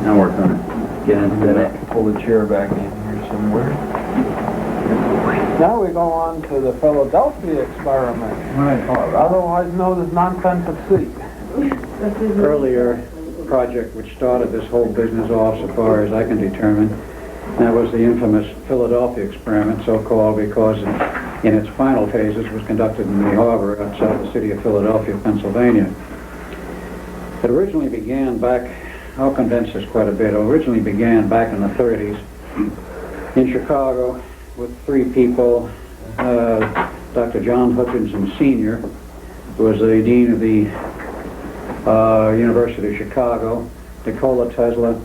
Now we're going to get into that. Pull the chair back in here somewhere. Now we go on to the Philadelphia experiment, otherwise known as nonsense at sea. Earlier project which started this whole business off, so far as I can determine, that was the infamous Philadelphia experiment, so-called because in its final phases was conducted in the harbor outside the city of Philadelphia, Pennsylvania. It originally began back, I'll condense this quite a bit, it originally began back in the 30s in Chicago with three people, Dr. John Hutchinson Sr., who was the dean of the University of Chicago, Nikola Tesla,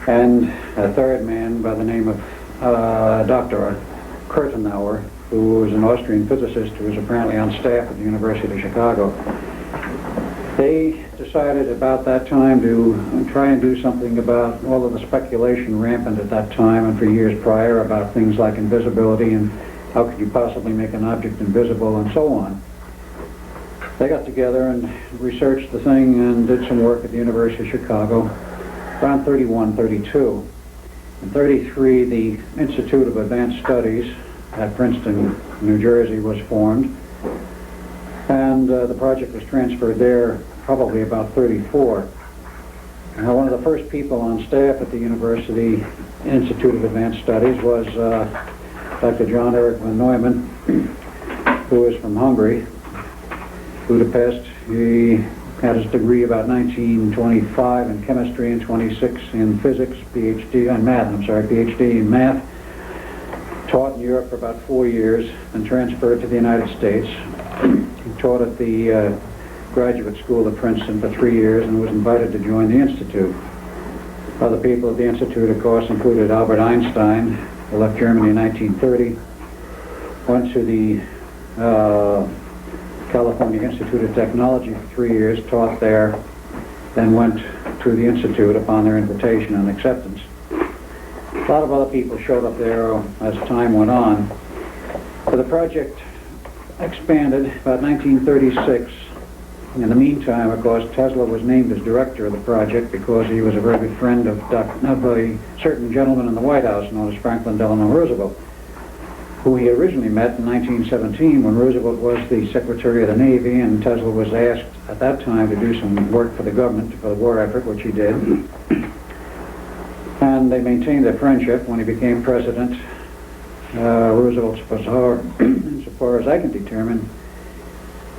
and a third man by the name of Dr. Kurtenauer, who was an Austrian physicist who was apparently on staff at the University of Chicago. They decided about that time to try and do something about all of the speculation rampant at that time and for years prior about things like invisibility and how could you possibly make an object invisible and so on. They got together and researched the thing and did some work at the University of Chicago around 31, 32. In 33, the Institute of Advanced Studies at Princeton, New Jersey was formed, and the project was transferred there probably about 34. Now, one of the first people on staff at the University Institute of Advanced Studies was Dr. John Eric von Neumann, who was from Hungary, Budapest. He had his degree about 1925 in chemistry and 26 in physics, PhD in math. Taught in Europe for about 4 years and transferred to the United States. He taught at the graduate school at Princeton for 3 years and was invited to join the Institute. Other people at the Institute, of course, included Albert Einstein, who left Germany in 1930, went to the California Institute of Technology for 3 years, taught there, then went to the Institute upon their invitation and acceptance. A lot of other people showed up there as time went on. So the project expanded about 1936. In the meantime, of course, Tesla was named as director of the project because he was a very good friend of a certain gentleman in the White House known as Franklin Delano Roosevelt, who he originally met in 1917 when Roosevelt was the Secretary of the Navy, and Tesla was asked at that time to do some work for the government, for the war effort, which he did. And they maintained their friendship. When he became president, Roosevelt, insofar as I can determine,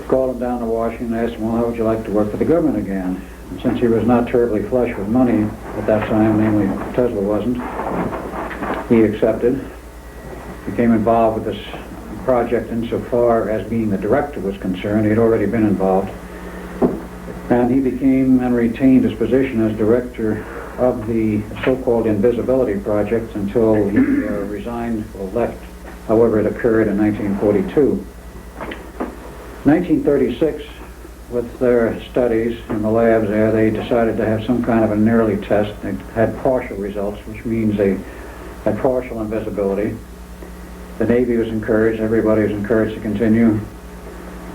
called him down to Washington and asked him, well, how would you like to work for the government again? And since he was not terribly flush with money at that time, namely Tesla wasn't, he accepted, became involved with this project insofar as being the director was concerned. He had already been involved. And he became and retained his position as director of the so-called Invisibility Project until he resigned or left, however it occurred in 1942. 1936, with their studies in the labs there, they decided to have some kind of an early test. They had partial results, which means they had partial invisibility. The Navy was encouraged, everybody was encouraged to continue.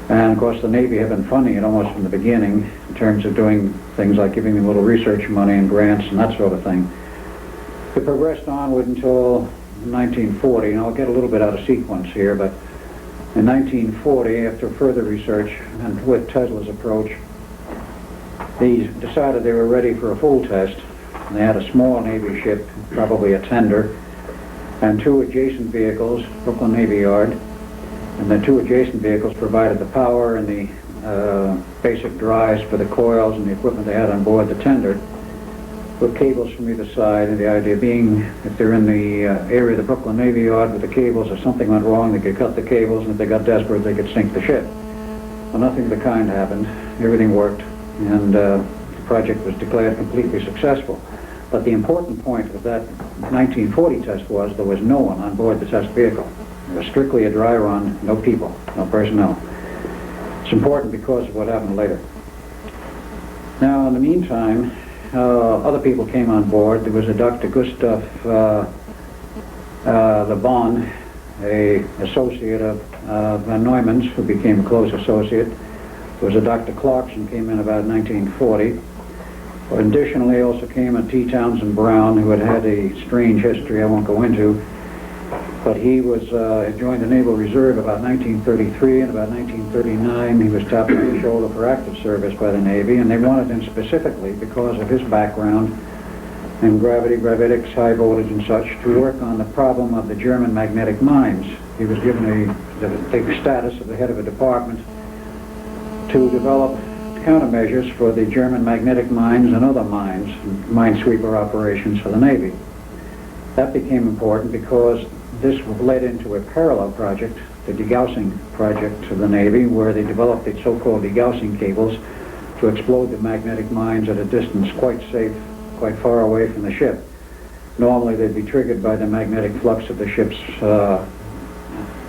And of course the Navy had been funding it almost from the beginning in terms of doing things like giving them a little research money and grants and that sort of thing. It progressed onward until 1940, and I'll get a little bit out of sequence here, but in 1940, after further research and with Tesla's approach, they decided they were ready for a full test. And they had a small Navy ship, probably a tender, and two adjacent vehicles, Brooklyn Navy Yard, and the two adjacent vehicles provided the power and the basic drives for the coils and the equipment they had on board the tender, with cables from either side, and the idea being if they're in the area of the Brooklyn Navy Yard with the cables, if something went wrong, they could cut the cables, and if they got desperate, they could sink the ship. Well, nothing of the kind happened. Everything worked, and the project was declared completely successful. But the important point of that 1940 test was there was no one on board the test vehicle. It was strictly a dry run, no people, no personnel. It's important because of what happened later. Now, in the meantime, other people came on board. There was a Dr. Gustav Le Bon, an associate of von Neumann's, who became a close associate. There was a Dr. Clarkson, came in about 1940. Additionally, also came a T. Townsend Brown, who had a strange history I won't go into. But he was joined the Naval Reserve about 1933, and about 1939 he was tapped on the shoulder for active service by the Navy, and they wanted him specifically because of his background in gravity, gravitics, high voltage and such, to work on the problem of the German magnetic mines. He was given the status of the head of a department to develop countermeasures for the German magnetic mines and other mines, minesweeper operations for the Navy. That became important because this led into a parallel project, the degaussing project of the Navy, where they developed the so-called degaussing cables to explode the magnetic mines at a distance quite safe, quite far away from the ship. Normally they'd be triggered by the magnetic flux of the ship's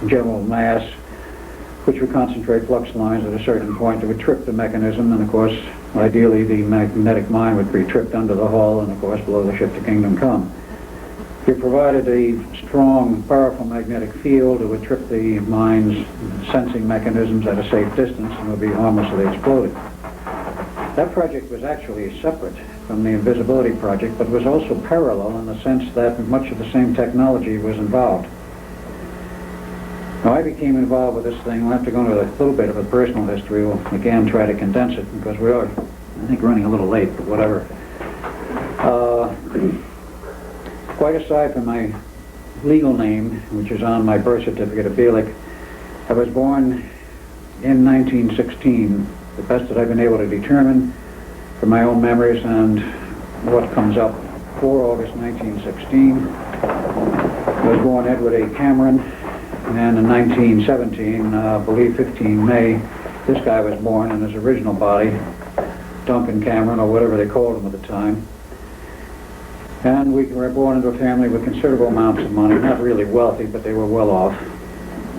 general mass, which would concentrate flux lines at a certain point that would trip the mechanism, and of course, ideally the magnetic mine would be tripped under the hull and of course below the ship to kingdom come. If you provided a strong, powerful magnetic field, it would trip the mine's sensing mechanisms at a safe distance and would be harmlessly exploded. That project was actually separate from the invisibility project, but was also parallel in the sense that much of the same technology was involved. Now, I became involved with this thing. We'll have to go into a little bit of a personal history. We'll again try to condense it because we are, I think, running a little late, but whatever. Quite aside from my legal name, which is on my birth certificate of Bielek, I was born in 1916. The best that I've been able to determine from my own memories and what comes up, 4 August 1916. I was born Edward A. Cameron, and in 1917, I believe 15 May, this guy was born in his original body, Duncan Cameron, or whatever they called him at the time. And we were born into a family with considerable amounts of money, not really wealthy, but they were well off.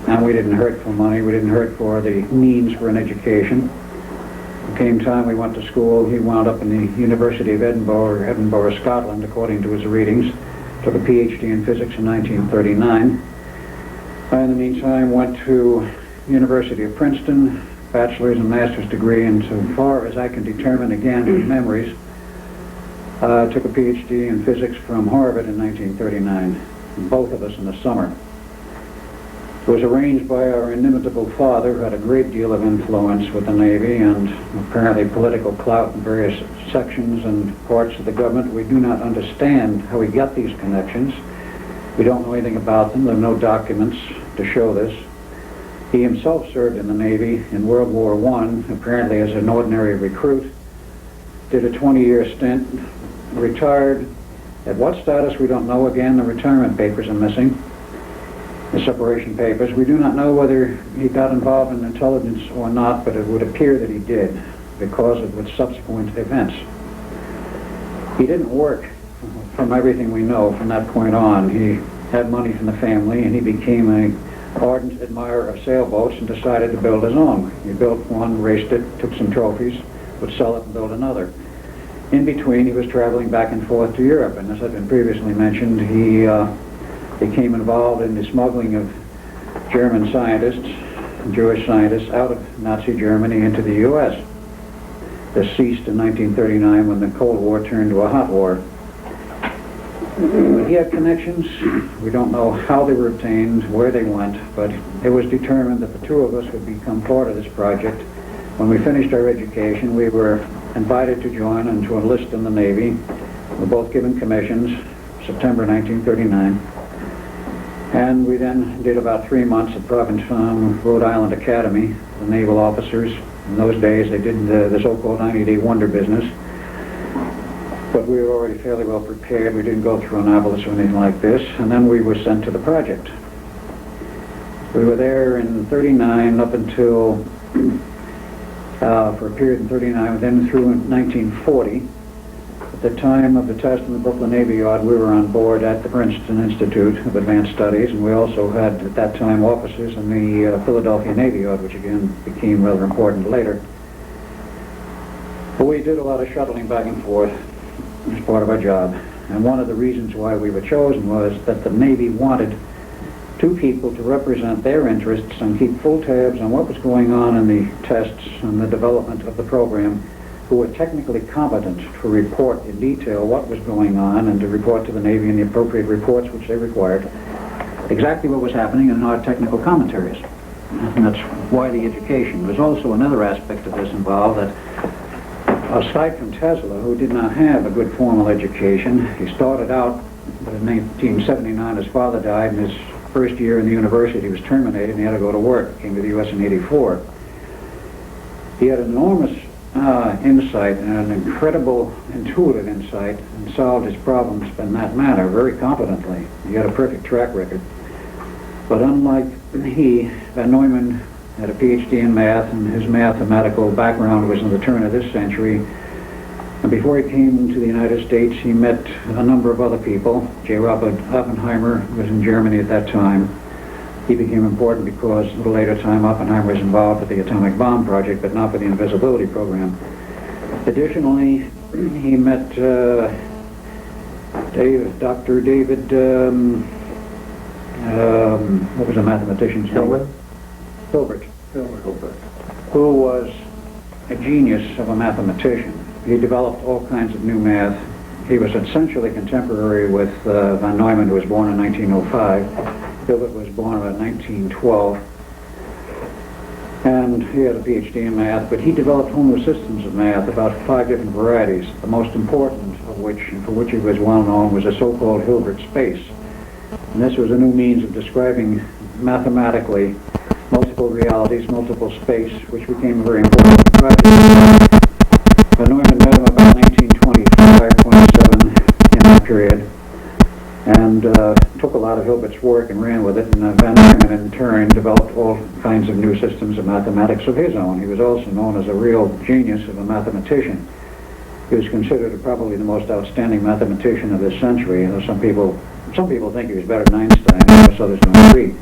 And we didn't hurt for money, we didn't hurt for the means for an education. It came time we went to school. He wound up in the University of Edinburgh, Scotland, according to his readings. Took a PhD in physics in 1939. I, in the meantime, went to University of Princeton, bachelor's and master's degree, and so far as I can determine, again, from memories, took a PhD in physics from Harvard in 1939, both of us in the summer. It was arranged by our inimitable father, who had a great deal of influence with the Navy and apparently political clout in various sections and parts of the government. We do not understand how he got these connections. We don't know anything about them. There are no documents to show this. He himself served in the Navy in World War I, apparently as an ordinary recruit. Did a 20-year stint, retired. At what status, we don't know. Again, the retirement papers are missing, the separation papers. We do not know whether he got involved in intelligence or not, but it would appear that he did because of the subsequent events. He didn't work, from everything we know from that point on. He had money from the family, and he became an ardent admirer of sailboats and decided to build his own. He built one, raced it, took some trophies, would sell it and build another. In between, he was traveling back and forth to Europe, and as had been previously mentioned, he became involved in the smuggling of German scientists, Jewish scientists, out of Nazi Germany into the U.S. This ceased in 1939 when the Cold War turned to a hot war. He had connections. We don't know how they were obtained, where they went, but it was determined that the two of us would become part of this project. When we finished our education, we were invited to join and to enlist in the Navy. We were both given commissions, September 1939. And we then did about 3 months at Provincetown, Rhode Island Academy, the naval officers. In those days, they did the so-called 90-day wonder business. But we were already fairly well prepared. We didn't go through Annapolis or anything like this. And then we were sent to the project. We were there in 39 up until, for a period in 39, then through 1940. At the time of the test in the Brooklyn Navy Yard, we were on board at the Princeton Institute of Advanced Studies, and we also had, at that time, officers in the Philadelphia Navy Yard, which again became rather important later. But we did a lot of shuttling back and forth as part of our job. And one of the reasons why we were chosen was that the Navy wanted two people to represent their interests and keep full tabs on what was going on in the tests and the development of the program who were technically competent to report in detail what was going on and to report to the Navy in the appropriate reports which they required, exactly what was happening in our technical commentaries. And that's why the education. There's also another aspect of this involved that, aside from Tesla, who did not have a good formal education, he started out, but in 1979 his father died, and his first year in the university was terminated, and he had to go to work. Came to the U.S. in '84. He had enormous insight and an incredible intuitive insight, and solved his problems in that manner very competently. He had a perfect track record. But unlike he, Van Neumann had a PhD in math, and his mathematical background was in the turn of this century. And before he came to the United States, he met a number of other people. J. Robert Oppenheimer was in Germany at that time. He became important because at a later time Oppenheimer was involved with the atomic bomb project, but not with the invisibility program. Additionally, he met Dr. David, what was the mathematician's name? Hilbert, who was a genius of a mathematician. He developed all kinds of new math. He was essentially contemporary with Van Neumann, who was born in 1905. Hilbert was born about 1912. And he had a PhD in math, but he developed whole new systems of math, about 5 different varieties, the most important of which, and for which he was well known, was a so-called Hilbert space. And this was a new means of describing mathematically multiple realities, multiple space, which became a very important project. Van Neumann met him about 1925-27 in that period, and took a lot of Hilbert's work and ran with it, and Van Neumann in turn developed all kinds of new systems of mathematics of his own. He was also known as a real genius of a mathematician. He was considered probably the most outstanding mathematician of this century. Some people think he was better than Einstein, and most others don't agree.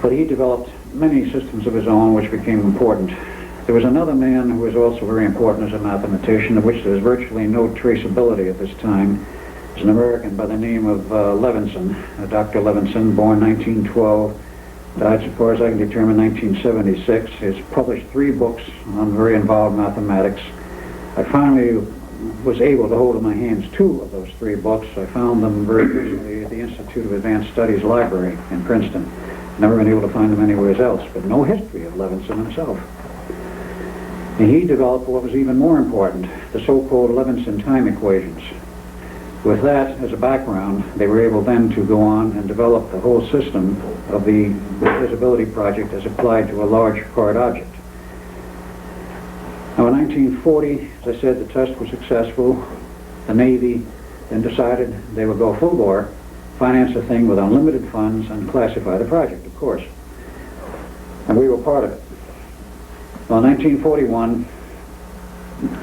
But he developed many systems of his own which became important. There was another man who was also very important as a mathematician, of which there was virtually no traceability at this time. He was an American by the name of Levinson, Dr. Levinson, born 1912, died, as far as I can determine, 1976. He has published 3 books on very involved mathematics. I finally was able to hold in my hands 2 of those 3 books. I found them very recently at the Institute of Advanced Studies Library in Princeton. Never been able to find them anywhere else, but no history of Levinson himself. And he developed what was even more important, the so-called Levinson time equations. With that as a background, they were able then to go on and develop the whole system of the visibility project as applied to a large hard object. Now in 1940, as I said, the test was successful. The Navy then decided they would go full bore, finance the thing with unlimited funds, and classify the project, of course. And we were part of it. Well, in 1941,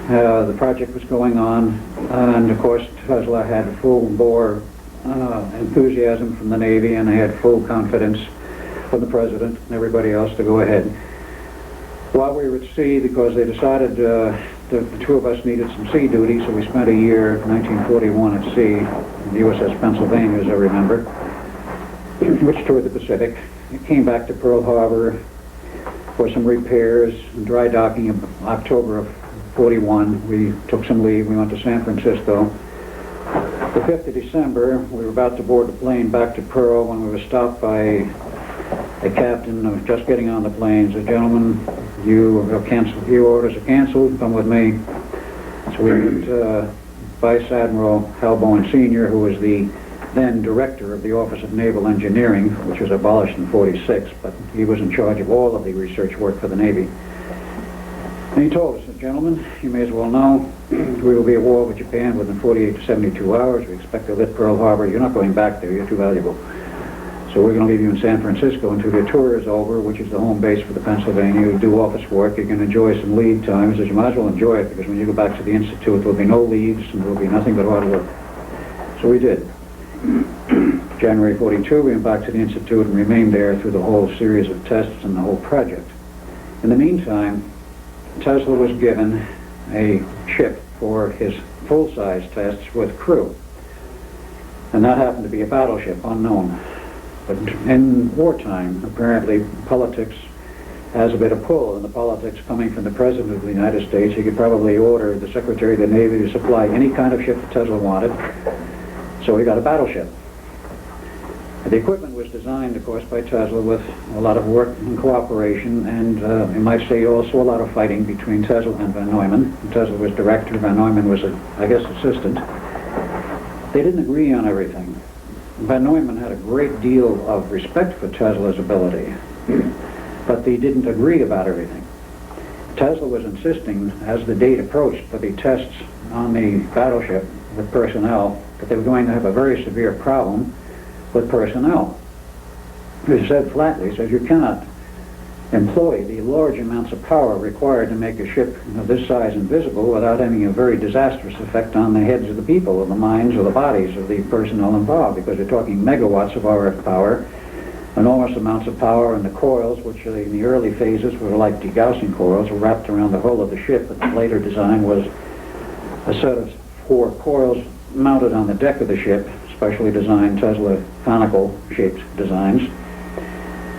the project was going on, and of course Tesla had full-bore enthusiasm from the Navy, and they had full confidence from the President and everybody else to go ahead. While we were at sea, because they decided the 2 of us needed some sea duty, so we spent a year, 1941, at sea, in the USS Pennsylvania, as I remember, which toured the Pacific. It came back to Pearl Harbor for some repairs and dry docking in October of 41. We took some leave. We went to San Francisco. The 5th of December, we were about to board the plane back to Pearl when we were stopped by a captain who was just getting on the plane. He said, "Gentlemen, your orders are canceled. Come with me." So we went Vice Admiral Hal Bowen Sr., who was the then director of the Office of Naval Engineering, which was abolished in 46, but he was in charge of all of the research work for the Navy. And he told us, "Gentlemen, you may as well know, we will be at war with Japan within 48 to 72 hours. We expect to lift Pearl Harbor. You're not going back there. You're too valuable. So we're going to leave you in San Francisco until your tour is over, which is the home base for the Pennsylvania. You do office work. You can enjoy some leave time." He says, "You might as well enjoy it, because when you go back to the Institute, there will be no leaves, and there will be nothing but hard work." So we did. January 42, we went back to the Institute and remained there through the whole series of tests and the whole project. In the meantime, Tesla was given a ship for his full-size tests with crew. And that happened to be a battleship, unknown. But in wartime, apparently, politics has a bit of pull in the politics coming from the President of the United States. He could probably order the Secretary of the Navy to supply any kind of ship that Tesla wanted. So he got a battleship. The equipment was designed, of course, by Tesla with a lot of work and cooperation, and you might say also a lot of fighting between Tesla and Van Neumann. Tesla was director, Van Neumann was, I guess, assistant. They didn't agree on everything. Van Neumann had a great deal of respect for Tesla's ability, but they didn't agree about everything. Tesla was insisting, as the date approached for the tests on the battleship with personnel, that they were going to have a very severe problem with personnel. He said flatly, he says, you cannot employ the large amounts of power required to make a ship of this size invisible without having a very disastrous effect on the heads of the people, or the minds or the bodies of the personnel involved, because you're talking megawatts of RF power, enormous amounts of power in the coils, which in the early phases were like degaussing coils, were wrapped around the hull of the ship, but the later design was a set of 4 coils mounted on the deck of the ship, specially designed Tesla conical-shaped designs.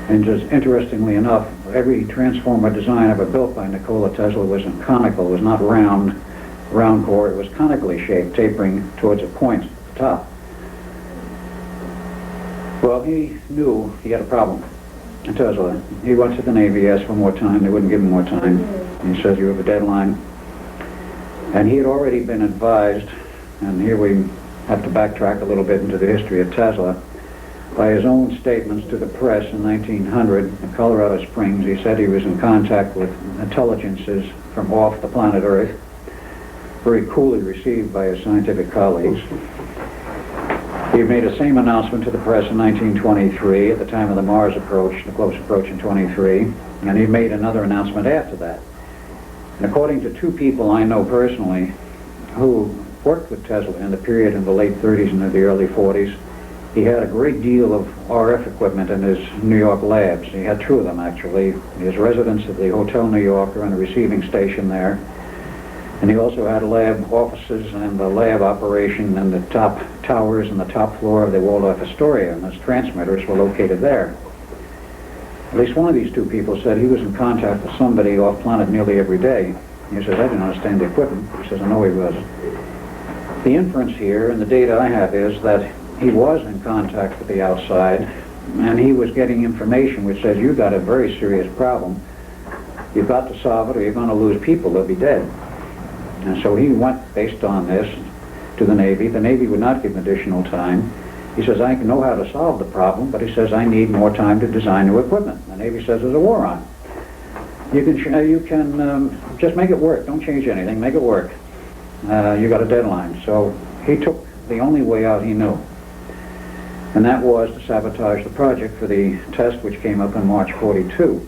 And just interestingly enough, every transformer design ever built by Nikola Tesla was conical, was not round core, it was conically shaped, tapering towards a point at the top. Well, he knew he had a problem, Tesla. He went to the Navy, asked for more time, they wouldn't give him more time. He says, you have a deadline. And he had already been advised, and here we have to backtrack a little bit into the history of Tesla. By his own statements to the press in 1900 in Colorado Springs, he said he was in contact with intelligences from off the planet Earth, very coolly received by his scientific colleagues. He made the same announcement to the press in 1923 at the time of the Mars approach, the close approach in 23, and he made another announcement after that. And according to 2 people I know personally who worked with Tesla in the period in the late 30s and the early 40s, he had a great deal of RF equipment in his New York labs. He had 2 of them, actually. His residence at the Hotel New Yorker and a receiving station there. And he also had lab offices and the lab operation in the top towers and the top floor of the Waldorf Astoria, and his transmitters were located there. At least one of these 2 people said he was in contact with somebody off planet nearly every day. He says, I didn't understand the equipment. He says, I know he was. The inference here, and the data I have, is that he was in contact with the outside, and he was getting information which says, you've got a very serious problem. You've got to solve it or you're going to lose people, they'll be dead. And so he went, based on this, to the Navy. The Navy would not give him additional time. He says, I know how to solve the problem, but he says, I need more time to design new equipment. The Navy says, there's a war on. You can just make it work. Don't change anything. Make it work. You got a deadline. So he took the only way out he knew, and that was to sabotage the project for the test which came up in March 42.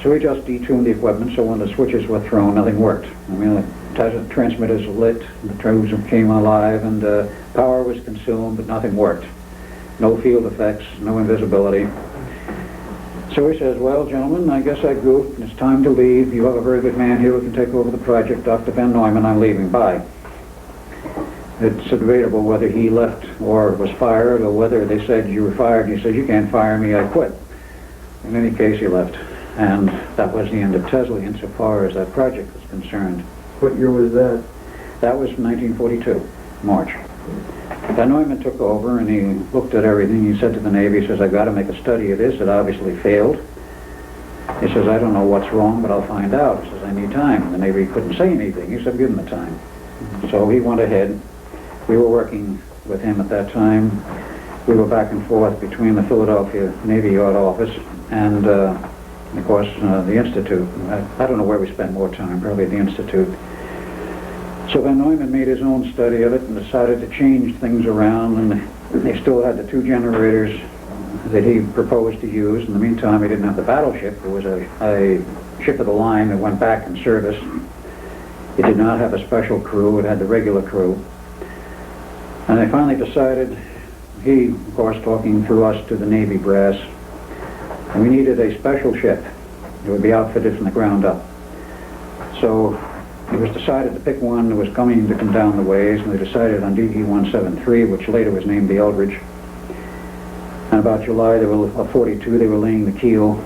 So he just detuned the equipment, so when the switches were thrown, nothing worked. I mean, the transmitters lit, the tubes came alive, and power was consumed, but nothing worked. No field effects, no invisibility. So he says, well, gentlemen, I guess I goofed, and it's time to leave. You have a very good man here who can take over the project, Dr. Van Neumann. I'm leaving. Bye. It's debatable whether he left or was fired, or whether they said, you were fired, and he said, you can't fire me, I quit. In any case, he left. And that was the end of Tesla insofar as that project was concerned. What year was that? That was 1942, March. Van Neumann took over and he looked at everything. He said to the Navy, he says, I've got to make a study of this. It obviously failed. He says, I don't know what's wrong, but I'll find out. He says, I need time. The Navy couldn't say anything. He said, give him the time. So he went ahead. We were working with him at that time. We were back and forth between the Philadelphia Navy Yard office and, of course, the Institute. I don't know where we spent more time, probably at the Institute. So Van Neumann made his own study of it and decided to change things around, and they still had the 2 generators that he proposed to use. In the meantime, he didn't have the battleship. It was a ship of the line that went back in service. It did not have a special crew. It had the regular crew. And they finally decided, he, of course, talking through us to the Navy brass, and we needed a special ship. It would be outfitted from the ground up. So it was decided to pick one that was going to come down the ways, and they decided on DD-173, which later was named the Eldridge. And about July, of 42, they were laying the keel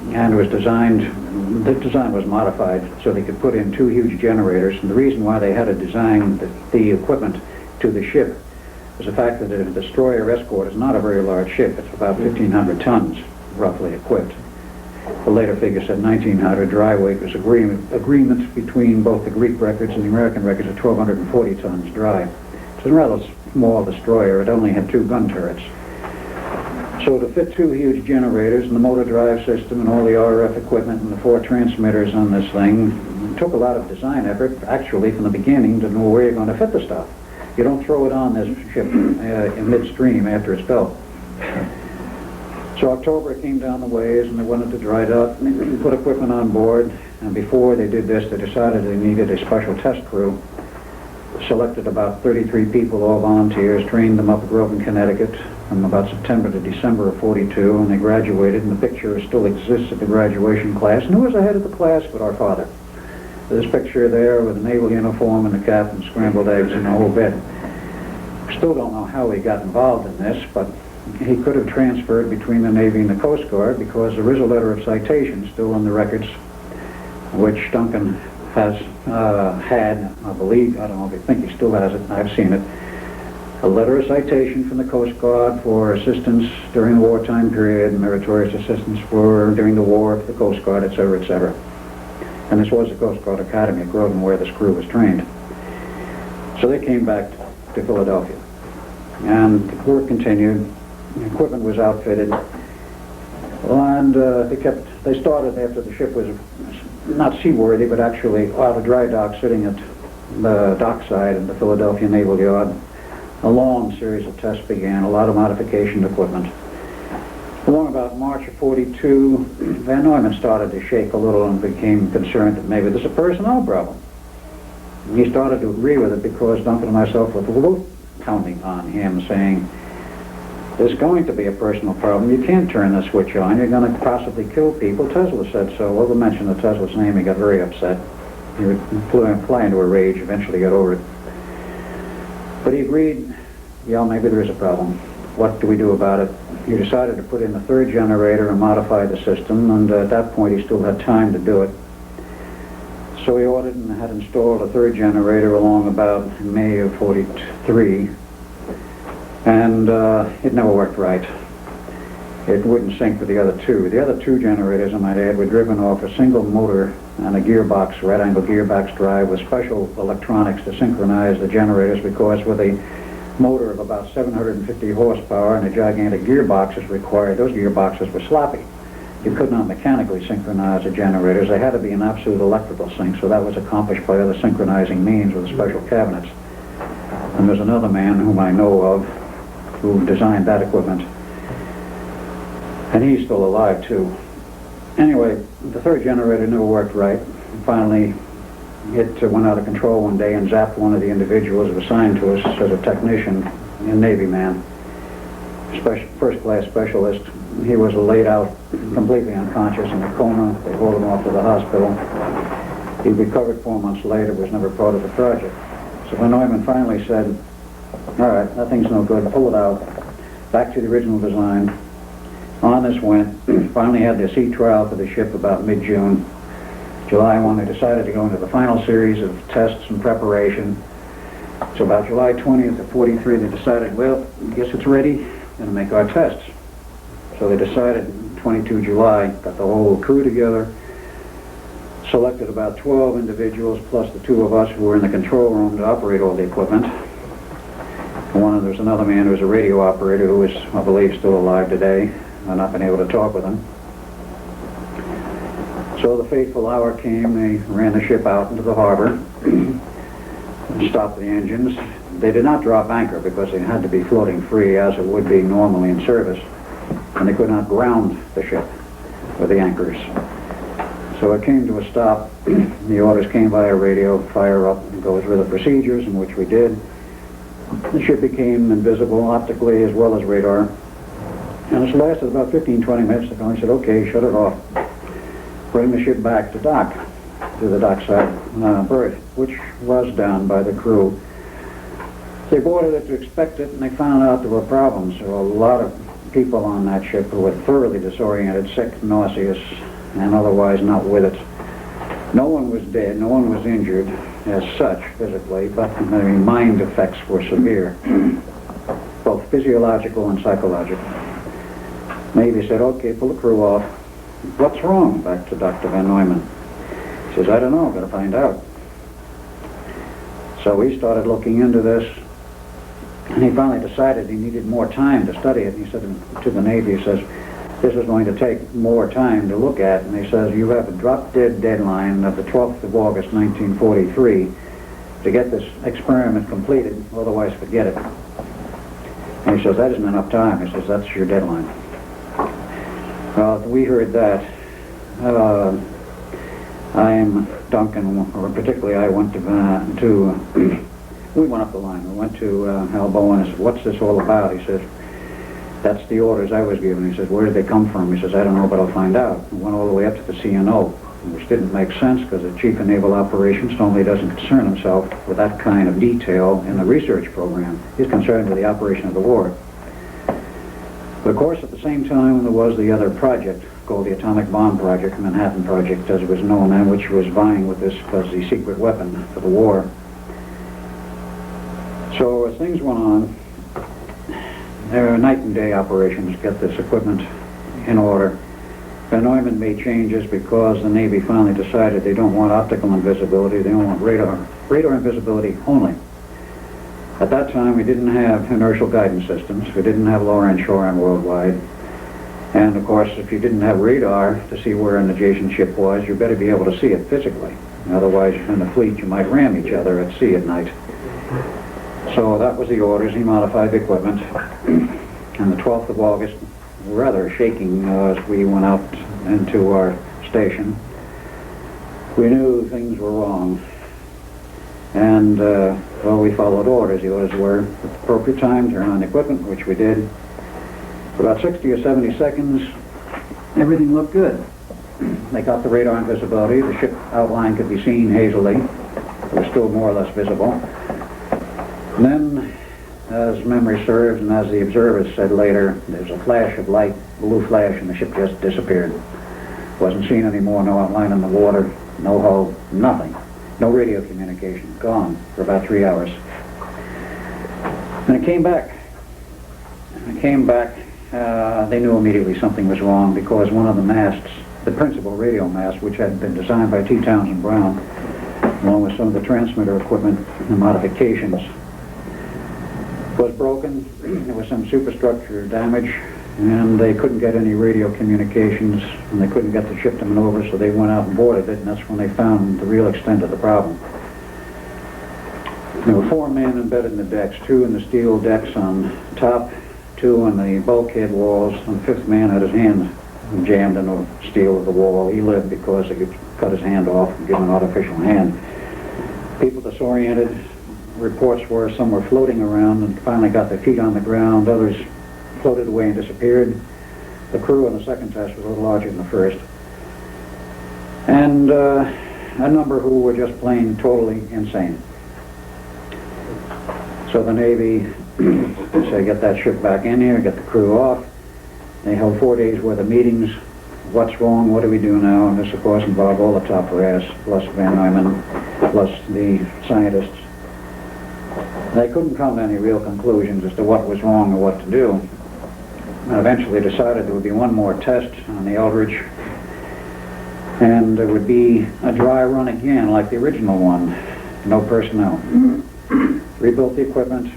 and it was designed, the design was modified so they could put in 2 huge generators. And the reason why they had to design the equipment to the ship was the fact that a destroyer escort is not a very large ship. It's about 1,500 tons, roughly equipped. The later figure said 1,900. Dry weight was agreement between both the Greek records and the American records of 1,240 tons dry. It was a rather small destroyer. It only had 2 gun turrets. So to fit 2 huge generators and the motor drive system and all the RF equipment and the 4 transmitters on this thing, it took a lot of design effort, actually, from the beginning to know where you're going to fit the stuff. You don't throw it on this ship in midstream after it's built. So October came down the ways and they wanted to dry dock, put equipment on board, and before they did this, they decided they needed a special test crew. Selected about 33 people, all volunteers, trained them up at Groveland, Connecticut from about September to December of '42, and they graduated, and the picture still exists of the graduation class. And who was ahead of the class but our father? This picture there with a naval uniform and a cap and scrambled eggs and the whole bit. Still don't know how he got involved in this, but he could have transferred between the Navy and the Coast Guard because there is a letter of citation still on the records, which Duncan has had, I believe, I don't know if you think he still has it, I've seen it, a letter of citation from the Coast Guard for assistance during the wartime period, meritorious assistance for during the war for the Coast Guard, etc., etc. And this was the Coast Guard Academy at Groveland where this crew was trained. So they came back to Philadelphia. And the work continued. The equipment was outfitted. And they started after the ship was not seaworthy, but actually out of dry dock, sitting at the dockside in the Philadelphia Naval Yard. A long series of tests began, a lot of modification equipment. Along about March of '42, Van Neumann started to shake a little and became concerned that maybe there's a personnel problem. And he started to agree with it because Duncan and myself were both pounding on him, saying, there's going to be a personal problem. You can't turn the switch on. You're going to possibly kill people. Tesla said so. Well, to mention of Tesla's name, he got very upset. He would fly into a rage, eventually got over it. But he agreed, yeah, maybe there is a problem. What do we do about it? He decided to put in a 3rd generator and modify the system, and at that point he still had time to do it. So he ordered and had installed a 3rd generator along about May of '43, and it never worked right. It wouldn't sync with the other 2. The other 2 generators, I might add, were driven off a single motor and a gearbox, right-angle gearbox drive with special electronics to synchronize the generators, because with a motor of about 750 horsepower and a gigantic gearbox is required, those gearboxes were sloppy. You could not mechanically synchronize the generators. They had to be an absolute electrical sync, so that was accomplished by other synchronizing means with special cabinets. And there's another man whom I know of who designed that equipment. And he's still alive, too. Anyway, the 3rd generator never worked right. Finally, it went out of control one day and zapped one of the individuals who was assigned to us as a technician, a Navy man, first-class specialist. He was laid out completely unconscious in a coma. They hauled him off to the hospital. He recovered 4 months later, was never part of the project. So Van Neumann finally said, all right, that thing's no good, pull it out, back to the original design. On this went, finally had the sea trial for the ship about mid-June. July 1, they decided to go into the final series of tests and preparation. So about July 20th of '43, they decided, well, I guess it's ready, going to make our tests. So they decided 22 July, got the whole crew together, selected about 12 individuals plus the 2 of us who were in the control room to operate all the equipment. There was another man who was a radio operator who is, I believe, still alive today. I've not been able to talk with him. So the fateful hour came. They ran the ship out into the harbor, stopped the engines. They did not drop anchor because it had to be floating free as it would be normally in service. And they could not ground the ship with the anchors. So it came to a stop. The orders came via radio, fire up, and go through the procedures, in which we did. The ship became invisible optically as well as radar. And it lasted about 15-20 minutes. They finally said, okay, shut it off. Bring the ship back to dock, to the dockside berth, which was done by the crew. They boarded it to inspect it, and they found out there were problems. There were a lot of people on that ship who were thoroughly disoriented, sick, nauseous, and otherwise not with it. No one was dead, no one was injured as such physically, but the mind effects were severe, both physiological and psychological. Navy said, okay, pull the crew off. What's wrong? Back to Dr. Van Neumann. He says, I don't know, got to find out. So we started looking into this, and he finally decided he needed more time to study it. And he said to the Navy, he says, this is going to take more time to look at. And he says, you have a drop-dead deadline of the 12th of August, 1943, to get this experiment completed, otherwise forget it. And he says, that isn't enough time. He says, that's your deadline. Well, we heard that. Duncan, or particularly I went we went up the line. We went to Al Bowen and said, what's this all about? He says, that's the orders I was given. He says, where did they come from? He says, I don't know, but I'll find out. We went all the way up to the CNO, which didn't make sense because the Chief of Naval Operations normally doesn't concern himself with that kind of detail in the research program. He's concerned with the operation of the war. But of course, at the same time, there was the other project called the Atomic Bomb Project, Manhattan Project, as it was known, and which was vying with this as the secret weapon for the war. So as things went on, there were night and day operations to get this equipment in order. Van Neumann made changes because the Navy finally decided they don't want optical invisibility, they don't want radar invisibility only. At that time, we didn't have inertial guidance systems. We didn't have low-range shore-arm worldwide. And, of course, if you didn't have radar to see where an adjacent ship was, you better be able to see it physically. Otherwise, in the fleet, you might ram each other at sea at night. So that was the orders. He modified the equipment. And the 12th of August, rather shaking as we went out into our station, we knew things were wrong. And, well, we followed orders. The orders were, at the appropriate time, turn on the equipment, which we did. For about 60 or 70 seconds, everything looked good. They got the radar invisibility. The ship outline could be seen hazily. It was still more or less visible. And then, as memory serves, and as the observers said later, there's a flash of light, blue flash, and the ship just disappeared. Wasn't seen anymore, no outline in the water, no hull, nothing. No radio communication, gone for about 3 hours. And it came back. They knew immediately something was wrong because one of the masts, the principal radio mast, which had been designed by T. Townsend Brown, along with some of the transmitter equipment and modifications, was broken. There was some superstructure damage, and they couldn't get any radio communications, and they couldn't get the ship to maneuver, so they went out and boarded it, and that's when they found the real extent of the problem. There were 4 men embedded in the decks, 2 in the steel decks on top, 2 on the bulkhead walls, and the 5th man had his hand jammed in the steel of the wall. He lived because they could cut his hand off and give him an artificial hand. People disoriented. Reports were some were floating around and finally got their feet on the ground. Others floated away and disappeared. The crew on the second test was a little larger than the first. And a number who were just plain totally insane. So the Navy said, get that ship back in here, get the crew off. They held 4 days worth of meetings. What's wrong? What do we do now? And this, of course, involved all the top brass, plus Van Neumann, plus the scientists. They couldn't come to any real conclusions as to what was wrong or what to do. And eventually decided there would be one more test on the Eldridge, and there would be a dry run again like the original one. No personnel. Rebuilt the equipment.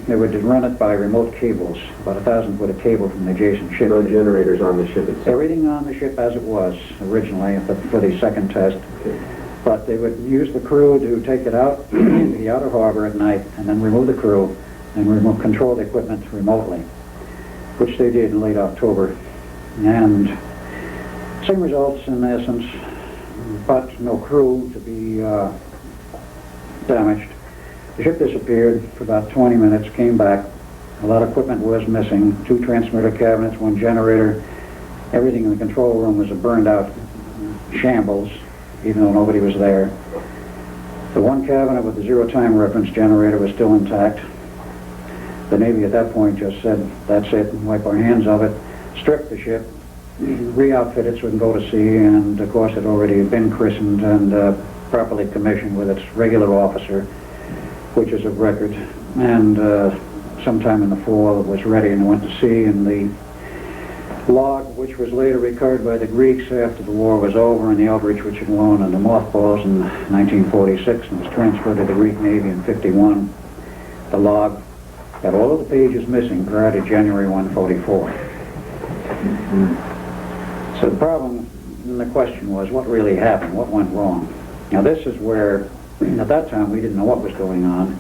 They would run it by remote cables, about 1,000 foot of cable from the adjacent ship. No generators on the ship itself? Everything on the ship as it was originally for the second test. Okay. But they would use the crew to take it out into the outer harbor at night and then remove the crew and control the equipment remotely, which they did in late October. And same results in essence, but no crew to be damaged. The ship disappeared for about 20 minutes, came back. A lot of equipment was missing, 2 transmitter cabinets, 1 generator. Everything in the control room was a burned out shambles, even though nobody was there. The 1 cabinet with the 0 time reference generator was still intact. The Navy at that point just said, that's it, and wipe our hands of it, strip the ship, re-outfit it so we can go to sea, and of course it already had been christened and properly commissioned with its regular officer, which is of record, and sometime in the fall it was ready and went to sea, and the log, which was later recovered by the Greeks after the war was over, and the Eldridge, which had gone into mothballs in 1946 and was transferred to the Greek Navy in 51, the log had all of the pages missing prior to January 144. So the problem and the question was, what really happened? What went wrong? Now this is where, at that time, we didn't know what was going on,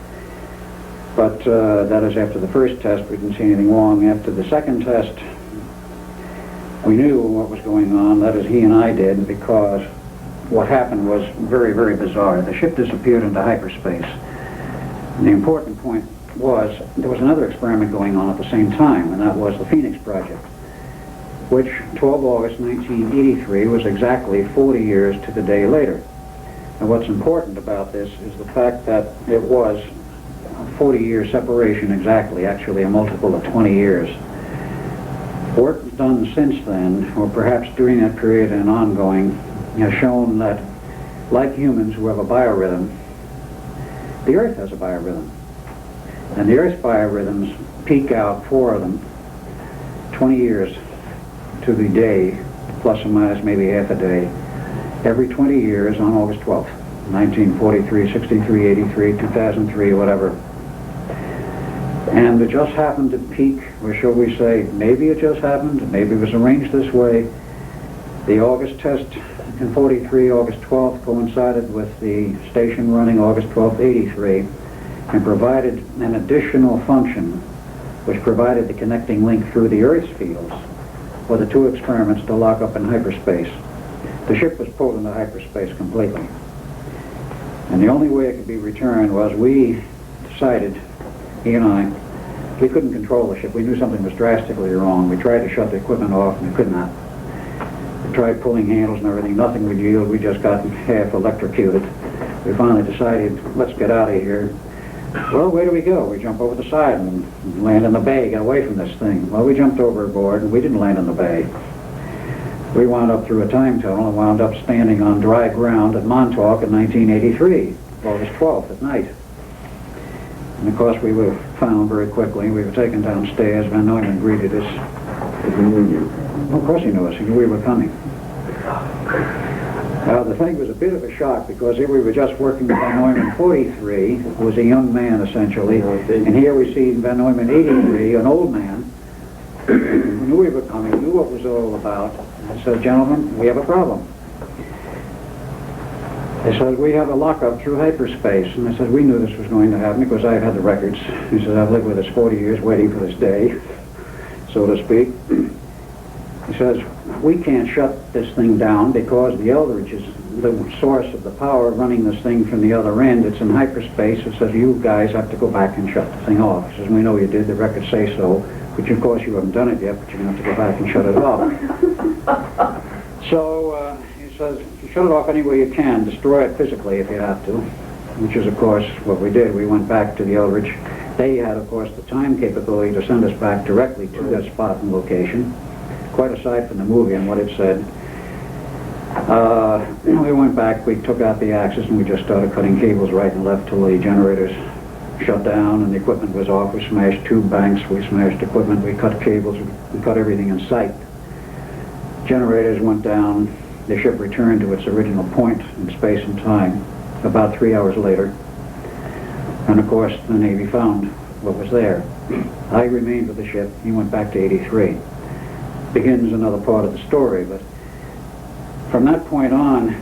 but that is after the first test, we didn't see anything wrong. After the second test, we knew what was going on, that is, he and I did, because what happened was very, very bizarre. The ship disappeared into hyperspace. And the important point was, there was another experiment going on at the same time, and that was the Phoenix Project, which 12 August 1983 was exactly 40 years to the day later. And what's important about this is the fact that it was a 40-year separation exactly, actually a multiple of 20 years. Work done since then, or perhaps during that period and ongoing, has shown that, like humans who have a biorhythm, the Earth has a biorhythm. And the Earth's biorhythms peak out, 4 of them, 20 years to the day, plus or minus maybe half a day, every 20 years on August 12th, 1943, 63, 83, 2003, whatever. And it just happened to peak, or shall we say, maybe it just happened, maybe it was arranged this way. The August test in 43, August 12th, coincided with the station running August 12th, 83, and provided an additional function which provided the connecting link through the Earth's fields for the two experiments to lock up in hyperspace. The ship was pulled into hyperspace completely. And the only way it could be returned was we decided, he and I, we couldn't control the ship. We knew something was drastically wrong. We tried to shut the equipment off and we could not. We tried pulling handles and everything. Nothing would yield. We just got half electrocuted. We finally decided, let's get out of here. Well, where do we go? We jump over the side and land in the bay, get away from this thing. Well, we jumped overboard and we didn't land in the bay. We wound up through a time tunnel and wound up standing on dry ground at Montauk in 1983, August 12th at night. And of course we were found very quickly. We were taken downstairs. Van Neumann greeted us. He knew you. Well, of course he knew us. He knew we were coming. The thing was a bit of a shock because here we were just working with Van Neumann 43, who was a young man essentially, and here we see Van Neumann 83, an old man, who knew we were coming, knew what it was all about, and said, gentlemen, we have a problem. They said, we have a lockup through hyperspace. And I said, we knew this was going to happen because I've had the records. He said, I've lived with this 40 years waiting for this day, so to speak. He says, we can't shut this thing down because the Eldridge is the source of the power running this thing from the other end. It's in hyperspace. It says, you guys have to go back and shut the thing off. He says, we know you did. The records say so. Which, of course, you haven't done it yet, but you're going to have to go back and shut it off. So he says, you shut it off any way you can. Destroy it physically if you have to, which is, of course, what we did. We went back to the Eldridge. They had, of course, the time capability to send us back directly to that spot and location, quite aside from the movie and what it said. We went back, we took out the axis, and we just started cutting cables right and left till the generators shut down and the equipment was off. We smashed tube banks, we smashed equipment, we cut cables, we cut everything in sight. Generators went down, the ship returned to its original point in space and time about 3 hours later. And of course the Navy found what was there. I remained with the ship, he went back to 83. Begins another part of the story, but from that point on,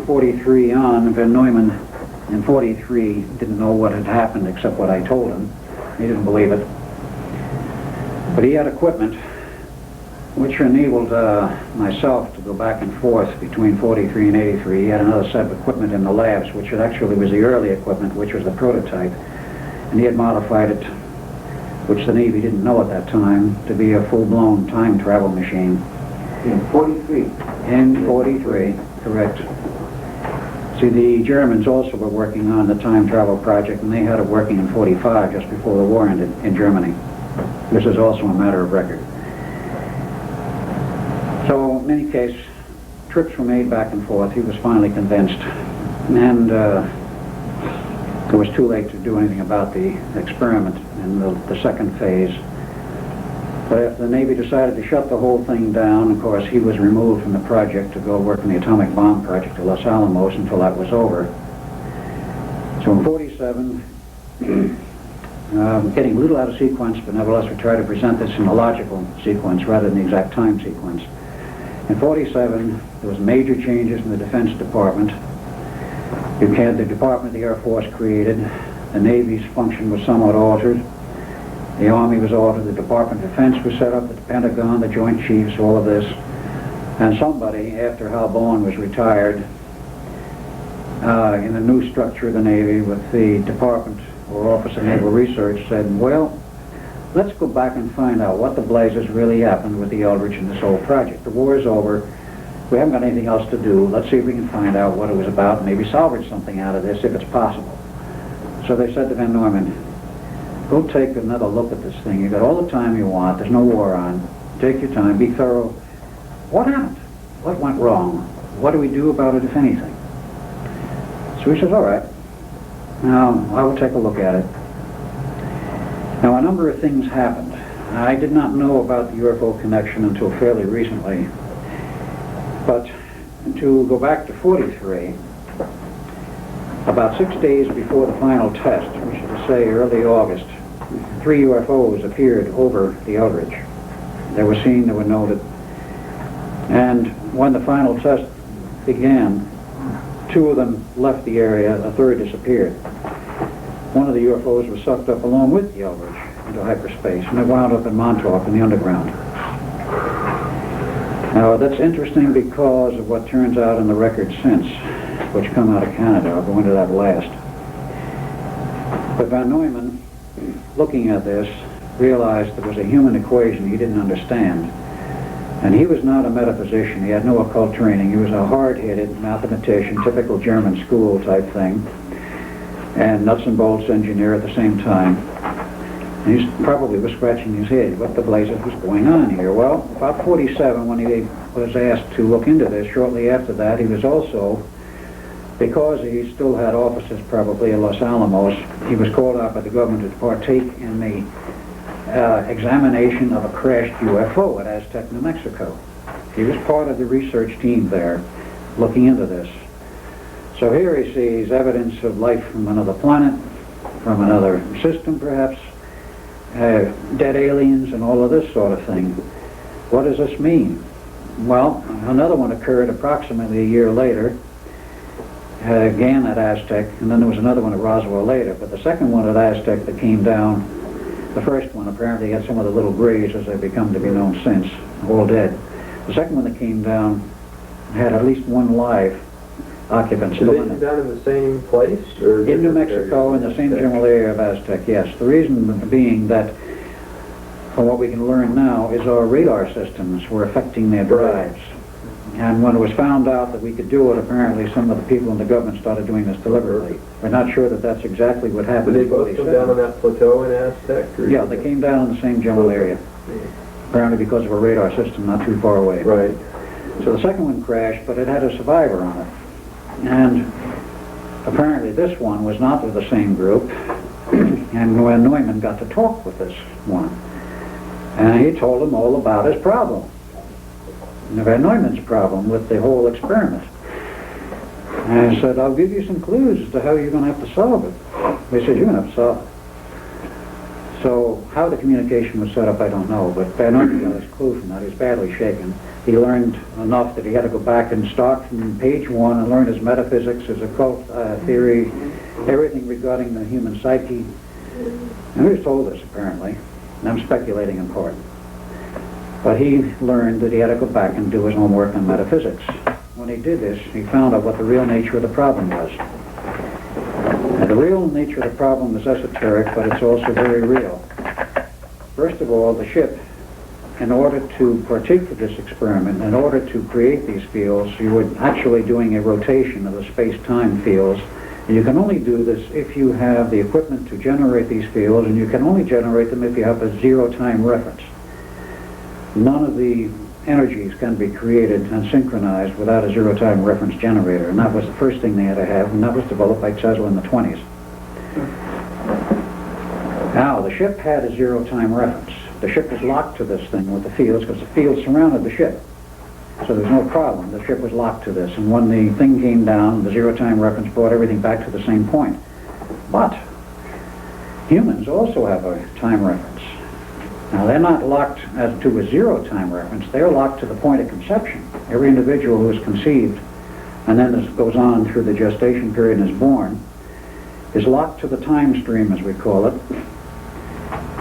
43 on, Van Neumann in 43 didn't know what had happened except what I told him. He didn't believe it. But he had equipment which enabled myself to go back and forth between 43 and 83. He had another set of equipment in the labs, which actually was the early equipment, which was the prototype. And he had modified it, which the Navy didn't know at that time, to be a full-blown time travel machine. In 43? In 43, correct. See, the Germans also were working on the time travel project, and they had it working in 45, just before the war ended, in Germany. This is also a matter of record. So, in any case, trips were made back and forth. He was finally convinced, and it was too late to do anything about the experiment in the second phase. But after the Navy decided to shut the whole thing down, of course, he was removed from the project to go work on the atomic bomb project at Los Alamos until that was over. So in 47, getting a little out of sequence, but nevertheless we try to present this in a logical sequence rather than the exact time sequence. In 47, there was major changes in the Defense Department. You had the Department of the Air Force created. The Navy's function was somewhat altered. The Army was altered. The Department of Defense was set up, the Pentagon, the Joint Chiefs, all of this. And somebody, after Hal Bowen was retired, in the new structure of the Navy with the Department or Office of Naval Research, said, well, let's go back and find out what the blazes really happened with the Eldridge and this whole project. The war is over. We haven't got anything else to do. Let's see if we can find out what it was about and maybe salvage something out of this if it's possible. So they said to Van Neumann, go take another look at this thing. You've got all the time you want. There's no war on. Take your time. Be thorough. What happened? What went wrong? What do we do about it, if anything? So he says, all right. Now, I will take a look at it. Now, a number of things happened. I did not know about the UFO connection until fairly recently. But to go back to 43, about 6 days before the final test, which is to say early August, 3 UFOs appeared over the Eldridge. They were seen, they were noted. And when the final test began, 2 of them left the area, a third disappeared. One of the UFOs was sucked up along with the Eldridge into hyperspace, and it wound up in Montauk in the underground. Now, that's interesting because of what turns out in the records since, which come out of Canada. I'll go into that last. But Van Neumann, looking at this, realized there was a human equation he didn't understand. And he was not a metaphysician. He had no occult training. He was a hard-headed mathematician, typical German school type thing, and nuts and bolts engineer at the same time. And he probably was scratching his head. What the blazes was going on here? Well, about 47, when he was asked to look into this, shortly after that, he was also, because he still had offices probably at Los Alamos, he was called out by the government to partake in the examination of a crashed UFO at Aztec, New Mexico. He was part of the research team there looking into this. So here he sees evidence of life from another planet, from another system perhaps, dead aliens and all of this sort of thing. What does this mean? Well, another one occurred approximately a year later, again at Aztec, and then there was another one at Roswell later. But the second one at Aztec that came down, the first one apparently had some of the little grays as they've become to be known since, all dead. The second one that came down had at least one live occupant still in it. Did they come down in the same place? Or in New Mexico, in the same general area of Aztec, yes. The reason being that, from what we can learn now, is our radar systems were affecting their drives. And when it was found out that we could do it, apparently some of the people in the government started doing this deliberately. We're not sure that that's exactly what happened. Did they both come down on that plateau in Aztec? Yeah, they came down in the same general area. Apparently because of a radar system not too far away. Right. So the second one crashed, but it had a survivor on it. And apparently this one was not with the same group. And when Neumann got to talk with this one, and he told him all about his problem. Van Neumann's problem with the whole experiment. And he said, I'll give you some clues as to how you're going to have to solve it. He said, you're going to have to solve it. So how the communication was set up, I don't know, but Van Neumann got his clue from that. He was badly shaken. He learned enough that he had to go back and start from page 1 and learn his metaphysics, his occult theory, everything regarding the human psyche. And he was told this, apparently, and I'm speculating in part. But he learned that he had to go back and do his homework on metaphysics. When he did this, he found out what the real nature of the problem was. And the real nature of the problem is esoteric, but it's also very real. First of all, the ship in order to partake of this experiment, in order to create these fields, you were actually doing a rotation of the space-time fields. And you can only do this if you have the equipment to generate these fields, and you can only generate them if you have a zero-time reference. None of the energies can be created and synchronized without a zero-time reference generator, and that was the first thing they had to have, and that was developed by Tesla in the 20s. Now, the ship had a zero-time reference. The ship was locked to this thing with the fields because the fields surrounded the ship. So there's no problem. The ship was locked to this, and when the thing came down, the zero-time reference brought everything back to the same point. But humans also have a time reference. Now, they're not locked as to a zero-time reference. They're locked to the point of conception. Every individual who is conceived, and then this goes on through the gestation period and is born, is locked to the time stream, as we call it,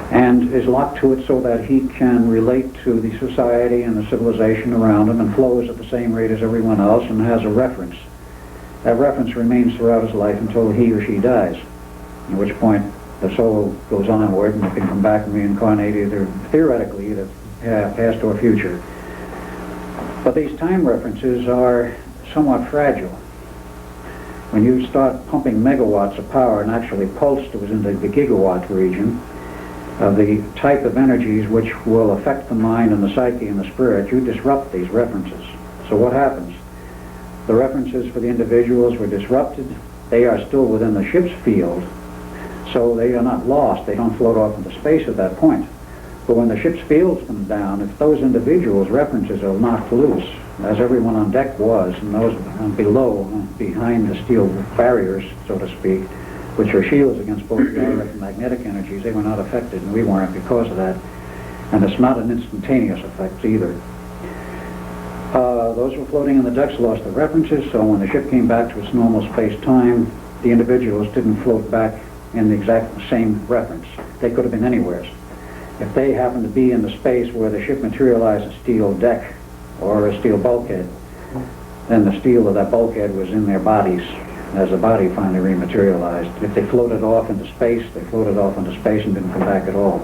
and is locked to it so that he can relate to the society and the civilization around him and flows at the same rate as everyone else and has a reference. That reference remains throughout his life until he or she dies, at which point the soul goes onward and it can come back and reincarnate either theoretically, either past or future. But these time references are somewhat fragile. When you start pumping megawatts of power and actually pulse those into the gigawatt region of the type of energies which will affect the mind and the psyche and the spirit, you disrupt these references. So what happens? The references for the individuals were disrupted. They are still within the ship's field, so they are not lost. They don't float off into space at that point. But when the ship's fields come down, if those individuals' references are knocked loose, as everyone on deck was, and those below, behind the steel barriers, so to speak, which are shields against both the RF and magnetic energies, they were not affected, and we weren't because of that. And it's not an instantaneous effect either. Those who were floating in the decks lost the references, so when the ship came back to its normal space-time, the individuals didn't float back in the exact same reference. They could have been anywhere. If they happened to be in the space where the ship materialized a steel deck or a steel bulkhead, then the steel of that bulkhead was in their bodies as the body finally rematerialized. If they floated off into space, they floated off into space and didn't come back at all.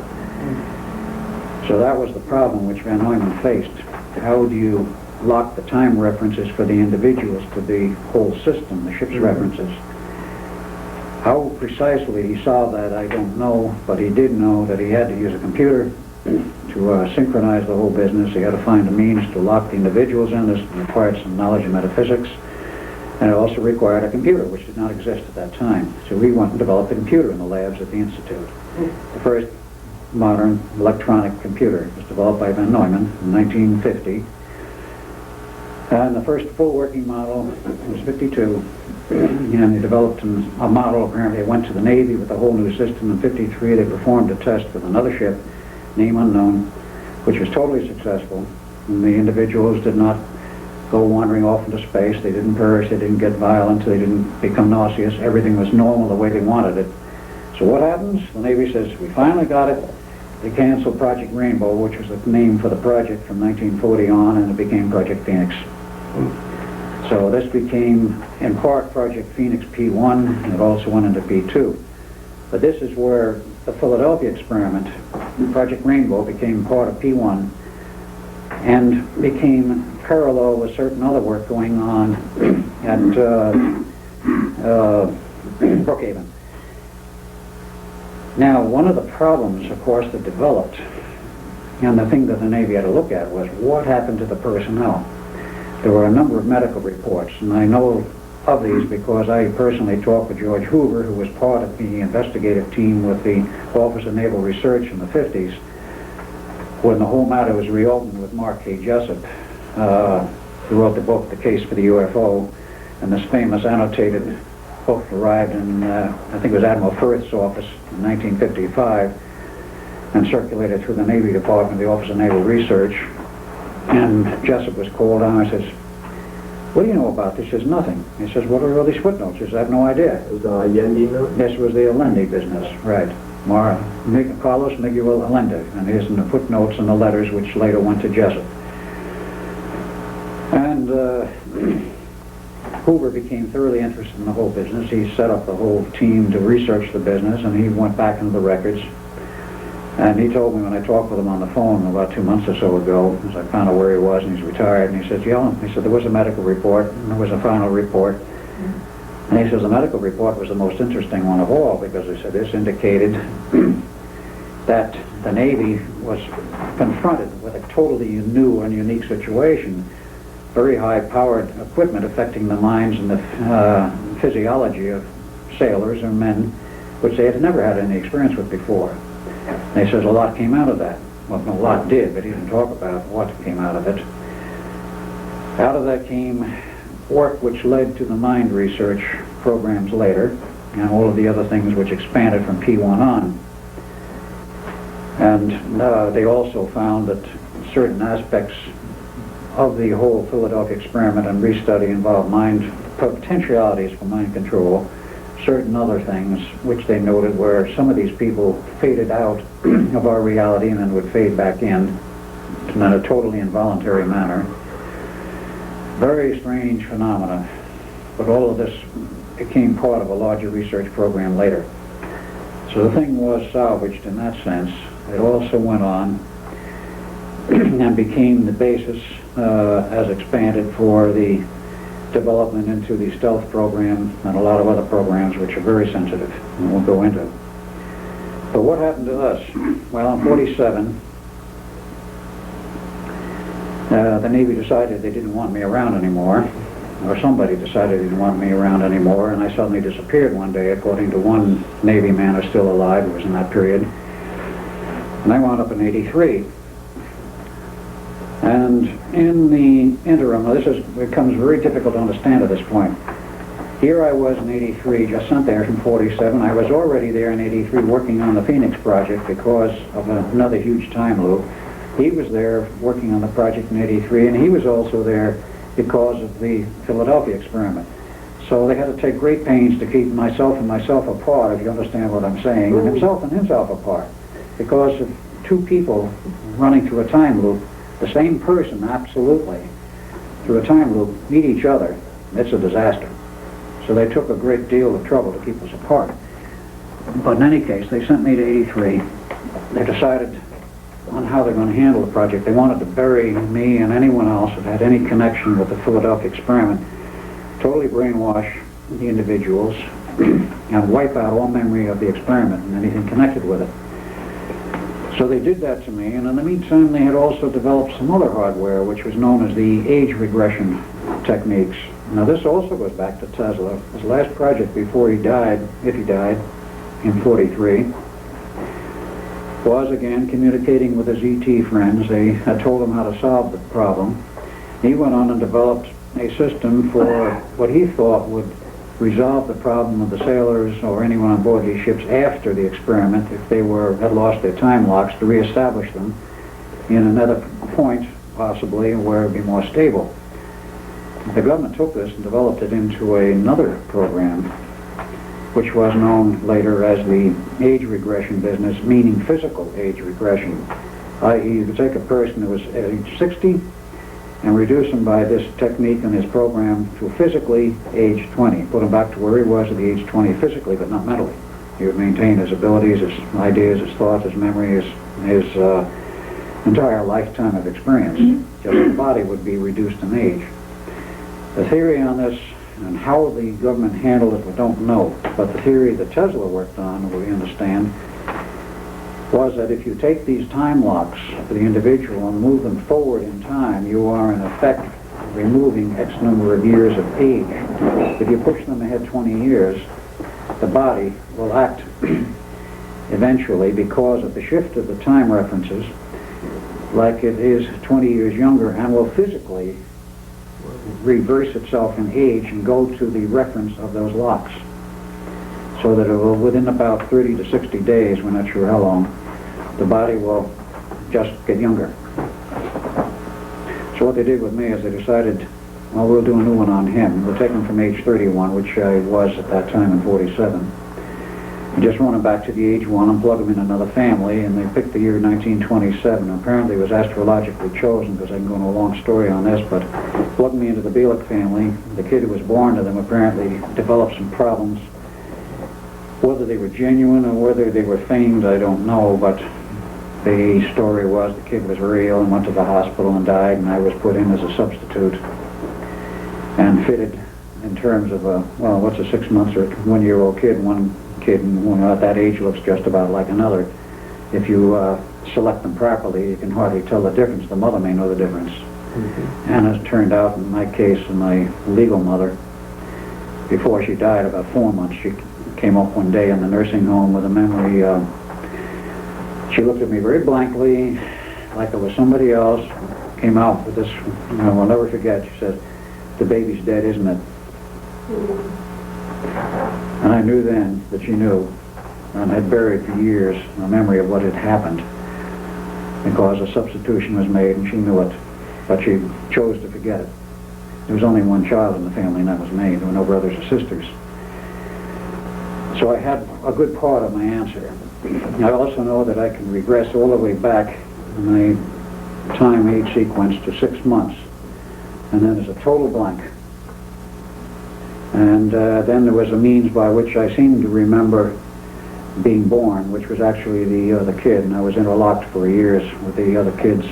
So that was the problem which Van Neumann faced. How do you lock the time references for the individuals to the whole system, the ship's references? How precisely he solved that, I don't know, but he did know that he had to use a computer to synchronize the whole business. He had to find a means to lock the individuals in. This required some knowledge of metaphysics, and it also required a computer, which did not exist at that time. So we went and developed a computer in the labs at the Institute. The first modern electronic computer was developed by Van Neumann in 1950. And the first full working model was 52. And they developed a model. Apparently it went to the Navy with a whole new system. In 53 they performed a test with another ship, name unknown, which was totally successful. And the individuals did not go wandering off into space. They didn't perish, they didn't get violent, they didn't become nauseous. Everything was normal the way they wanted it. So what happens? The Navy says, we finally got it. They canceled Project Rainbow, which was the name for the project from 1940 on, and it became Project Phoenix. So this became, in part, Project Phoenix P1, and it also went into P2. But this is where the Philadelphia experiment, Project Rainbow, became part of P1 and became parallel with certain other work going on at Brookhaven. Now, one of the problems, of course, that developed, and the thing that the Navy had to look at, was what happened to the personnel. There were a number of medical reports, and I know of these because I personally talked with George Hoover, who was part of the investigative team with the Office of Naval Research in the 50s, when the whole matter was reopened with Mark K. Jessup, who wrote the book, The Case for the UFO, and this famous annotated book arrived in, I think it was Admiral Firth's office in 1955, and circulated through the Navy Department, the Office of Naval Research. And Jessup was called on. I says, what do you know about this? He says, nothing. He says, what are all these footnotes? He says, I have no idea. It was Allende note? This was the Allende business, right. Carlos Miguel Allende, and here's in the footnotes and the letters which later went to Jessup. And Hoover became thoroughly interested in the whole business. He set up the whole team to research the business, and he went back into the records. And he told me when I talked with him on the phone about 2 months or so ago, as I found out where he was and he's retired, and he said, yeah, he said there was a medical report, and there was a final report. And he says the medical report was the most interesting one of all, because he said this indicated that the Navy was confronted with a totally new and unique situation, very high-powered equipment affecting the minds and the physiology of sailors or men, which they had never had any experience with before. And he says a lot came out of that. Well, a lot did, but he didn't talk about what came out of it. Out of that came work which led to the mind research programs later, and all of the other things which expanded from P1 on. And they also found that certain aspects of the whole Philadelphia experiment and restudy involved mind potentialities for mind control, certain other things which they noted where some of these people faded out of our reality and then would fade back in a totally involuntary manner. Very strange phenomena, but all of this became part of a larger research program later. So the thing was salvaged in that sense. It also went on and became the basis as expanded for the development into the stealth program and a lot of other programs which are very sensitive and we'll go into. But what happened to us? Well, in 47, the Navy decided they didn't want me around anymore, or somebody decided they didn't want me around anymore, and I suddenly disappeared one day, according to one Navy man who's still alive, who was in that period. And I wound up in 83. And in the interim, now it becomes very difficult to understand at this point. Here I was in 83, just sent there from 47. I was already there in 83 working on the Phoenix project because of another huge time loop. He was there working on the project in 83, and he was also there because of the Philadelphia experiment. So they had to take great pains to keep myself and myself apart, if you understand what I'm saying, and himself apart. Because of two people running through a time loop, the same person, absolutely, through a time loop, meet each other, it's a disaster. So they took a great deal of trouble to keep us apart. But in any case, they sent me to 83. They decided on how they're going to handle the project. They wanted to bury me and anyone else that had any connection with the Philadelphia experiment, totally brainwash the individuals, and wipe out all memory of the experiment and anything connected with it. So they did that to me, and in the meantime they had also developed some other hardware which was known as the age regression techniques. Now this also goes back to Tesla. His last project before he died, if he died, in 43, was again communicating with his ET friends. They had told him how to solve the problem. He went on and developed a system for what he thought would resolve the problem of the sailors or anyone on board these ships after the experiment, if they had lost their time locks, to reestablish them in another point, possibly, where it would be more stable. The government took this and developed it into another program, which was known later as the age regression business, meaning physical age regression. I.e., you could take a person who was age 60 and reduce him by this technique in his program to physically age 20. Put him back to where he was at the age 20 physically, but not mentally. He would maintain his abilities, his ideas, his thoughts, his memory, his entire lifetime of experience. Just the body would be reduced in age. The theory on this and how the government handled it, we don't know. But the theory that Tesla worked on, we understand, was that if you take these time locks for the individual and move them forward in time, you are in effect removing X number of years of age. If you push them ahead 20 years, the body will act eventually, because of the shift of the time references, like it is 20 years younger, and will physically reverse itself in age and go to the reference of those locks. So that it will, within about 30 to 60 days, we're not sure how long, the body will just get younger. So what they did with me is they decided, well, we'll do a new one on him. We'll take him from age 31, which I was at that time in 47. And just run him back to the age 1 and plug him in another family, and they picked the year 1927. Apparently it was astrologically chosen, because I can go into a long story on this, but plugged me into the Bielek family. The kid who was born to them apparently developed some problems. Whether they were genuine or whether they were feigned, I don't know, but The story was the kid was very ill and went to the hospital and died, and I was put in as a substitute and fitted in terms of what's a 6 months or 1 year old kid? One kid at that age looks just about like another. If you select them properly, you can hardly tell the difference. The mother may know the difference. Mm-hmm. And as it turned out, in my case, my legal mother, before she died, about 4 months, she came up one day in the nursing home with a memory. She looked at me very blankly, like it was somebody else, came out with this, I'll never forget, she said, "The baby's dead, isn't it?" And I knew then that she knew, and had buried for years a memory of what had happened, because a substitution was made and she knew it, but she chose to forget it. There was only one child in the family, and that was me. There were no brothers or sisters. So I had a good part of my answer. I also know that I can regress all the way back in my time age sequence to 6 months, and then there's a total blank. And then there was a means by which I seem to remember being born, which was actually the other kid, and I was interlocked for years with the other kid's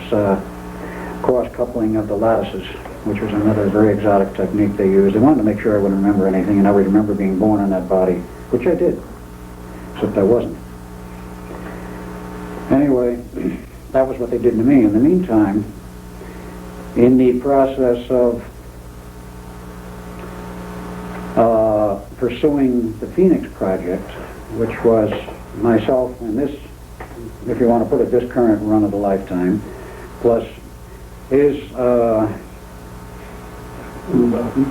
cross-coupling of the lattices, which was another very exotic technique they used. They wanted to make sure I wouldn't remember anything, and I would remember being born in that body, which I did, except I wasn't. Anyway, that was what they did to me. In the meantime, in the process of pursuing the Phoenix Project, which was myself and this, if you want to put it, this current run of the lifetime, plus his,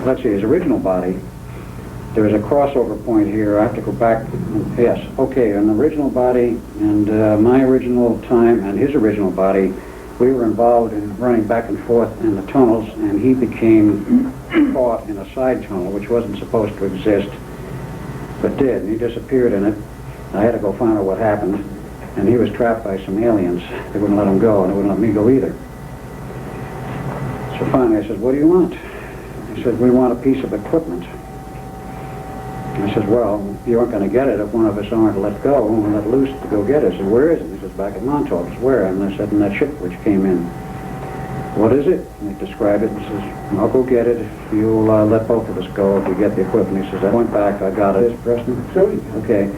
let's see, his original body. There was a crossover point here. I have to go back. Yes, okay, an original body and my original time and his original body, we were involved in running back and forth in the tunnels, and he became caught in a side tunnel which wasn't supposed to exist, but did, and he disappeared in it. I had to go find out what happened, and he was trapped by some aliens. They wouldn't let him go, and they wouldn't let me go either. So finally I said, "What do you want?" He said, "We want a piece of equipment." I said, "Well, you aren't going to get it if one of us aren't let go and let loose to go get it." I said, "Where is it?" He says, "Back at Montauk." I said, "Where?" And I said, "In that ship which came in." "What is it?" And he described it and says, "I'll go get it if you'll let both of us go if you get the equipment." He says, "I went back, I got it." Preston? Sure. Okay.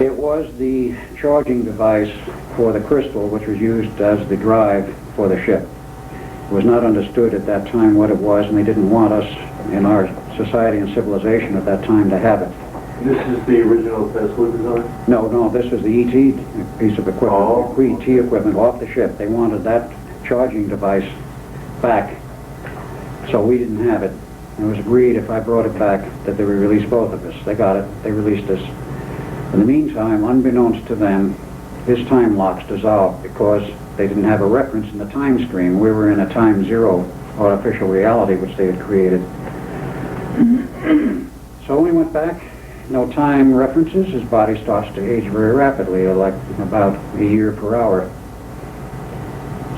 It was the charging device for the crystal which was used as the drive for the ship. It was not understood at that time what it was, and they didn't want us in our society and civilization at that time to have it. This is the original Tesla design? No, this was the ET piece of equipment, Oh. ET equipment off the ship. They wanted that charging device back, so we didn't have it. It was agreed if I brought it back that they would release both of us. They got it, they released us. In the meantime, unbeknownst to them, his time locks dissolved because they didn't have a reference in the time stream. We were in a time zero artificial reality which they had created. So when we went back, no time references, his body starts to age very rapidly, like about a year per hour.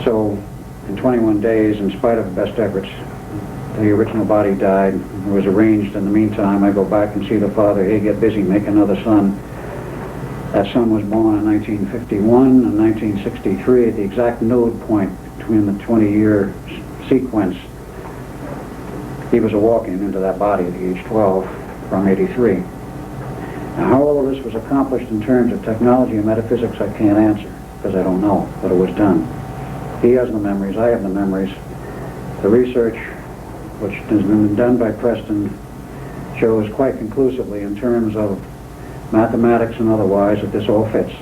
So in 21 days, in spite of best efforts, the original body died. It was arranged in the meantime. I go back and see the father, "Hey, get busy, make another son." That son was born in 1951 and 1963 at the exact node point between the 20-year sequence. He was a walk-in into that body at age 12 from 83. Now, how all of this was accomplished in terms of technology and metaphysics, I can't answer, because I don't know, but it was done. He has the memories, I have the memories. The research, which has been done by Preston, shows quite conclusively in terms of mathematics and otherwise that this all fits.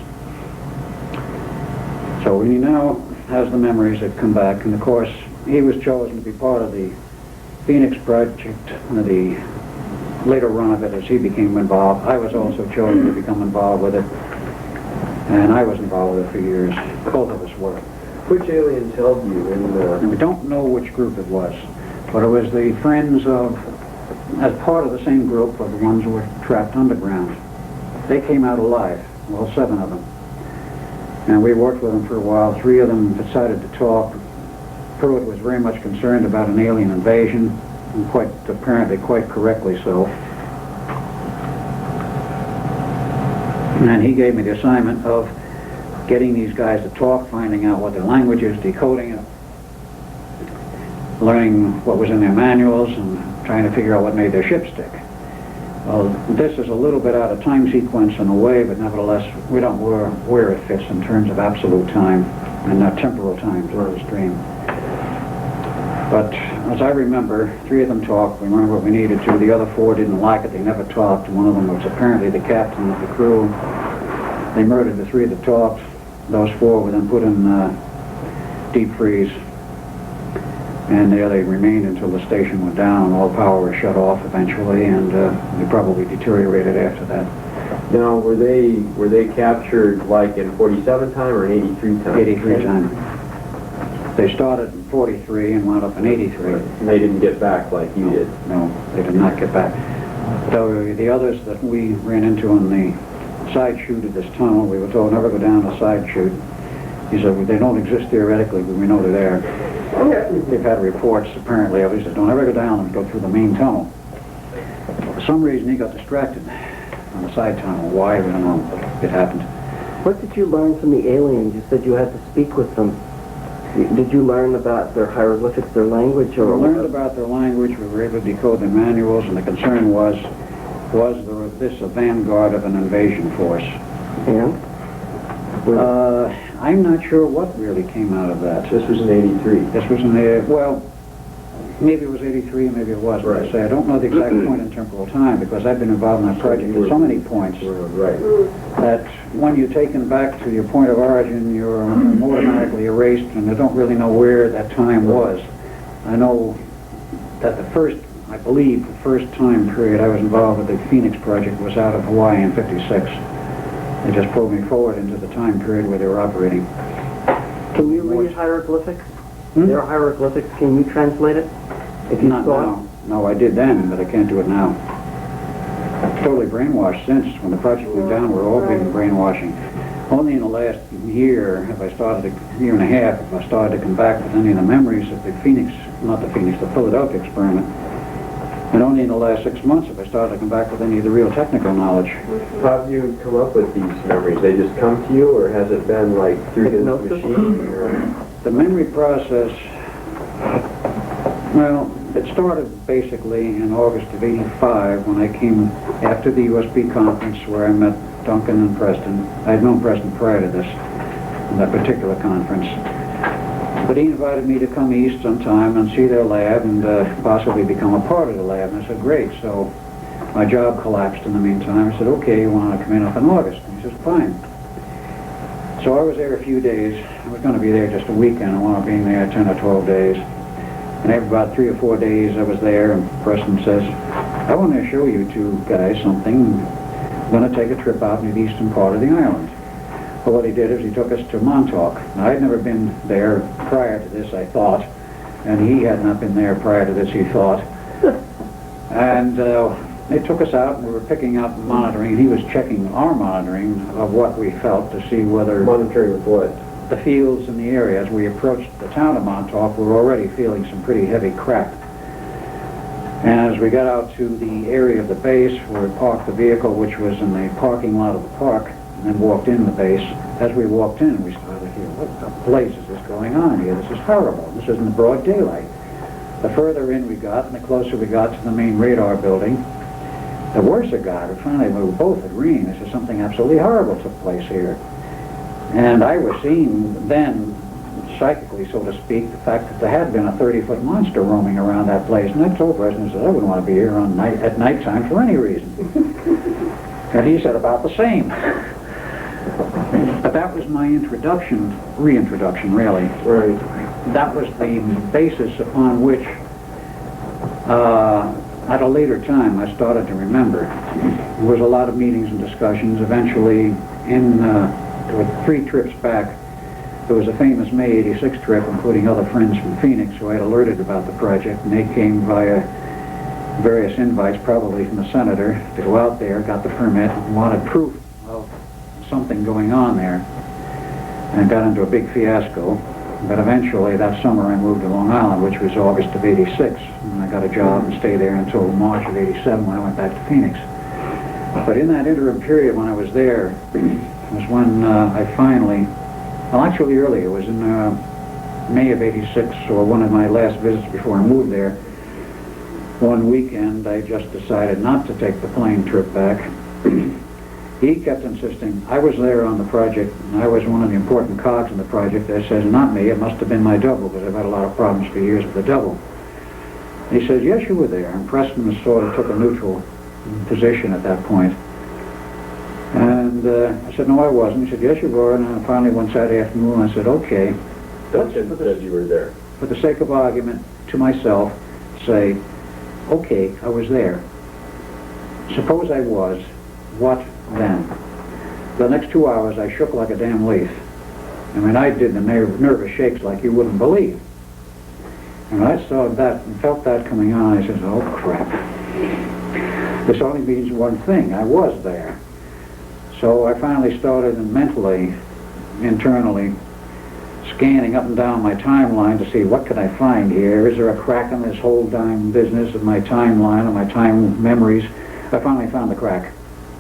So he now has the memories that come back, and of course he was chosen to be part of the Phoenix Project, the later run of it as he became involved. I was also chosen to become involved with it, and I was involved with it for years. Both of us were. Which aliens held you in And we don't know which group it was, but it was the friends of, as part of the same group of the ones who were trapped underground. They came out alive, well, 7 of them. And we worked with them for a while. 3 of them decided to talk. Pruitt was very much concerned about an alien invasion, and apparently quite correctly so. And he gave me the assignment of getting these guys to talk, finding out what their language is, decoding it, learning what was in their manuals, and trying to figure out what made their ship stick. Well, this is a little bit out of time sequence in a way, but nevertheless, we don't know where it fits in terms of absolute time and not temporal time to the stream. But as I remember, 3 of them talked. We learned what we needed to. The other 4 didn't like it. They never talked. One of them was apparently the captain of the crew. They murdered the 3 that talked. Those 4 were then put in deep freeze. And there they remained until the station went down. All power was shut off eventually, and they probably deteriorated after that. Now, were they captured like in 47 time or in 83 time? 83 time. They started in 43 and wound up in 83. And they didn't get back like you did? No, they did not get back. So the others that we ran into on the side chute of this tunnel, we were told never go down the side chute. He said, well, they don't exist theoretically, but we know they're there. They've had reports, apparently, of he said, don't ever go down and go through the main tunnel. For some reason, he got distracted on the side tunnel. Why, we don't know, but it happened. What did you learn from the aliens? You said you had to speak with them. Did you learn about their hieroglyphics, their language, or We learned about their language. We were able to decode their manuals, and the concern was this a vanguard of an invasion force? And? I'm not sure what really came out of that. This was in 83. This was in the, well, maybe it was 83, maybe it was. Right. I say I don't know the exact point in temporal time because I've been involved in that project at so many points Right. that when you're taken back to your point of origin, you're automatically erased, and you don't really know where that time was. I know that the first time period I was involved with the Phoenix project was out of Hawaii in '56. They just pulled me forward into the time period where they were operating. Can you read hieroglyphics? Hmm? Their hieroglyphics, can you translate it? If you Not saw now. No, I did then, but I can't do it now. Totally brainwashed since. When the project went down, we're all being brainwashing. Only in the last year have I started, year and a half, have I started to come back with any of the memories of the the Philadelphia experiment. And only in the last 6 months have I started to come back with any of the real technical knowledge. How have you come up with these memories? They just come to you, or has it been like through his Hypnosis? machine? Or? The memory process, well, it started basically in August of '85 when I came after the USB conference where I met Duncan and Preston. I had known Preston prior to this, that particular conference. But he invited me to come east sometime and see their lab and possibly become a part of the lab. And I said, great. So my job collapsed in the meantime. I said, okay, you want to come in up in August? And he says, fine. So I was there a few days. I was going to be there just a weekend. I wound up being there 10 or 12 days. And after about 3 or 4 days I was there, and Preston says, I want to show you 2 guys something. I'm going to take a trip out into the eastern part of the island. Well, what he did is he took us to Montauk. Now, I had never been there prior to this, I thought, and he had not been there prior to this, he thought. And they took us out, and we were picking up and monitoring, and he was checking our monitoring of what we felt to see whether... Monitoring with what? The fields in the area. As we approached the town of Montauk, we were already feeling some pretty heavy crap. And as we got out to the area of the base, where we parked the vehicle, which was in the parking lot of the park, and then walked in the base. As we walked in, we started to hear, what the blazes is this going on here? This is horrible. This isn't broad daylight. The further in we got, and the closer we got to the main radar building, the worse it got. And finally, we were both agreeing this is something absolutely horrible took place here. And I was seeing then, psychically, so to speak, the fact that there had been a 30-foot monster roaming around that place. And I told Preston, I said, I wouldn't want to be here at nighttime for any reason. And he said about the same. But that was my reintroduction, really. Right. That was the basis upon which, at a later time, I started to remember. There was a lot of meetings and discussions. Eventually, there were 3 trips back. There was a famous May '86 trip, including other friends from Phoenix who I had alerted about the project, and they came via various invites, probably from the senator, to go out there, got the permit, and wanted proof of something going on there, and got into a big fiasco. But eventually, that summer, I moved to Long Island, which was August of '86, and I got a job and stayed there until March of '87 when I went back to Phoenix. But in that interim period when I was there was when I finally Well, actually earlier. It was in May of '86, or one of my last visits before I moved there. One weekend, I just decided not to take the plane trip back. He kept insisting. I was there on the project, and I was one of the important cogs in the project. I says, not me, it must have been my double, because I've had a lot of problems for years with the double. He says, yes, you were there. And Preston sort of took a neutral position at that point. And I said, no, I wasn't. He said, yes, you were. And finally, one Saturday afternoon, I said, okay. Duncan said you were there. For the sake of argument, to myself, say, okay, I was there. Suppose I was. What then? The next 2 hours, I shook like a damn leaf. I mean, I did the nervous shakes like you wouldn't believe. And I saw that and felt that coming on. I said, oh, crap. This only means one thing. I was there. So I finally started mentally, internally, scanning up and down my timeline to see what could I find here. Is there a crack in this whole damn business of my timeline and my time memories? I finally found the crack.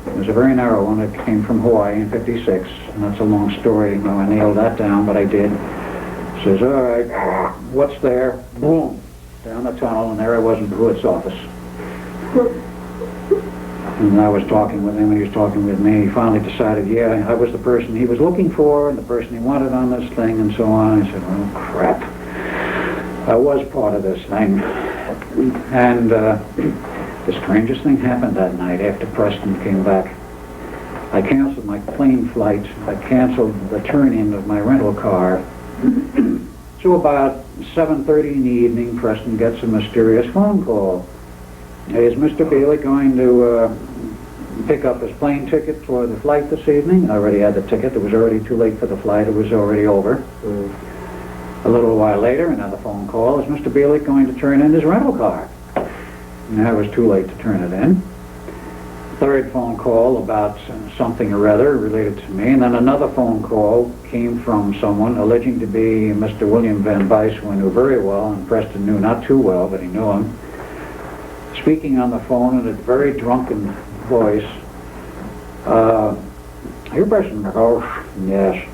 It was a very narrow one. It came from Hawaii in '56, and that's a long story. You know, I nailed that down, but I did. Says, all right, what's there? Boom, down the tunnel, and there I was in Pruitt's office. And I was talking with him, and he was talking with me. He finally decided, yeah, I was the person he was looking for, and the person he wanted on this thing, and so on. I said, oh, crap. I was part of this thing. And the strangest thing happened that night after Preston came back. I canceled my plane flight. I canceled the turn-in of my rental car. So about 7:30 in the evening, Preston gets a mysterious phone call. Is Mr. Bielek going to pick up his plane ticket for the flight this evening? I already had the ticket. It was already too late for the flight. It was already over. A little while later, another phone call. Is Mr. Bielek going to turn in his rental car? And it was too late to turn it in. Third phone call about something or other related to me, and then another phone call came from someone alleging to be Mr. William Van Bice, who I knew very well, and Preston knew not too well, but he knew him, speaking on the phone in a very drunken voice. You're Preston Nicols? Yes.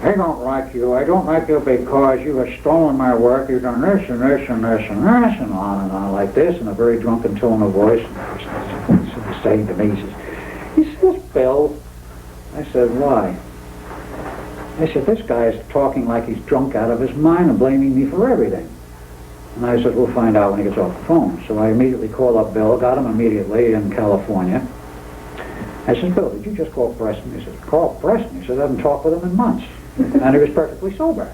I don't like you. I don't like you because you have stolen my work. You've done this and this and this and this and on like this in a very drunken tone of voice. He's saying to me, he says, Bill. I said, why? I said, this guy is talking like he's drunk out of his mind and blaming me for everything. And I said, we'll find out when he gets off the phone. So I immediately called up Bill, got him immediately in California. I said, Bill, did you just call Preston? He said, call Preston? He said, I haven't talked with him in months. And he was perfectly sober.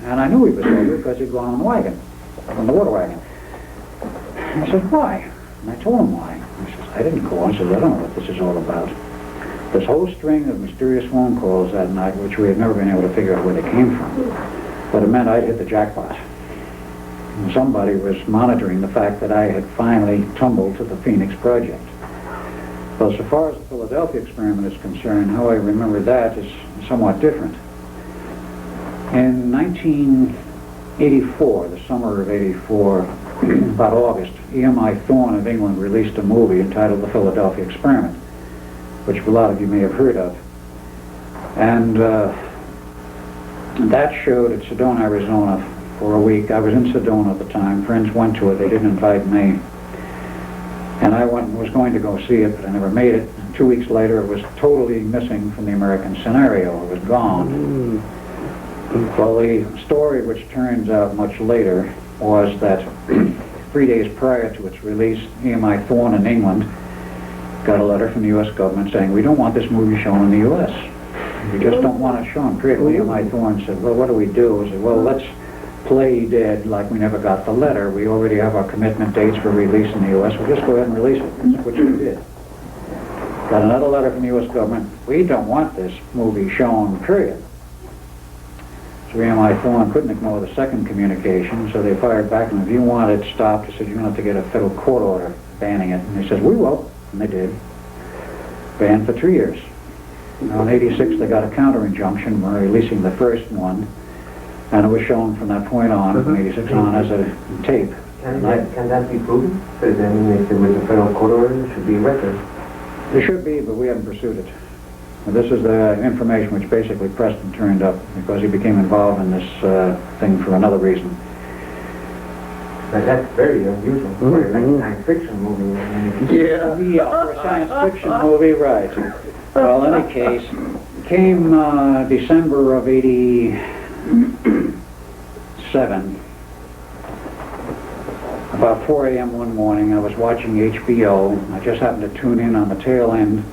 And I knew he was sober because he'd gone on the wagon, on the water wagon. I said, why? And I told him why. He says, I didn't call. I said, I don't know what this is all about. This whole string of mysterious phone calls that night, which we had never been able to figure out where they came from. But it meant I'd hit the jackpot. And somebody was monitoring the fact that I had finally tumbled to the Phoenix Project. Well, so far as the Philadelphia experiment is concerned, how I remember that is somewhat different. In 1984, the summer of '84, about August, E.M.I. Thorne of England released a movie entitled The Philadelphia Experiment, which a lot of you may have heard of. And that showed at Sedona, Arizona for a week. I was in Sedona at the time. Friends went to it. They didn't invite me. And I went and was going to go see it, but I never made it. And 2 weeks later, it was totally missing from the American scenario. It was gone. Well, the story, which turns out much later, was that 3 days prior to its release, E.M.I. Thorne in England got a letter from the U.S. government saying, we don't want this movie shown in the U.S. We just don't want it shown. E.M.I. Thorne said, well, what do we do? I said, well, let's play dead like we never got the letter. We already have our commitment dates for release in the U.S. We'll just go ahead and release it, which we did. Got another letter from the U.S. government. We don't want this movie shown, period. So E.M.I. Thorne couldn't ignore the second communication, so they fired back, and if you want it stopped, they said, you're going to have to get a federal court order banning it. And they said, we will. And they did. Banned for 2 years. Now in '86, they got a counter-injunction for releasing the first one, and it was shown from that point on, from '86 on, as a tape. Can that be proven? Because I mean, if there was a federal court order, there should be a record. There should be, but we haven't pursued it. This is the information which basically Preston turned up because he became involved in this thing for another reason. But that's very unusual for a science fiction movie. Yeah, for a science fiction movie, right. Well, in any case, came December of '87. About 4 a.m. one morning, I was watching HBO. I just happened to tune in on the tail end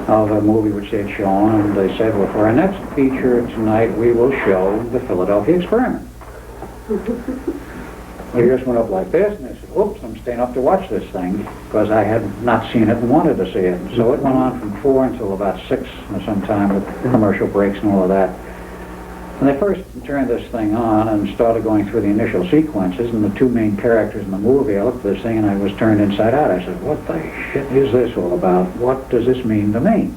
of a movie which they'd shown, and they said, well, for our next feature tonight, we will show the Philadelphia Experiment. We just went up like this, and I said, whoops, I'm staying up to watch this thing, because I had not seen it and wanted to see it. So it went on from 4 until about 6 or sometime with commercial breaks and all of that. And they first turned this thing on and started going through the initial sequences, and the two main characters in the movie, I looked at this thing and I was turned inside out. I said, what the shit is this all about? What does this mean to me?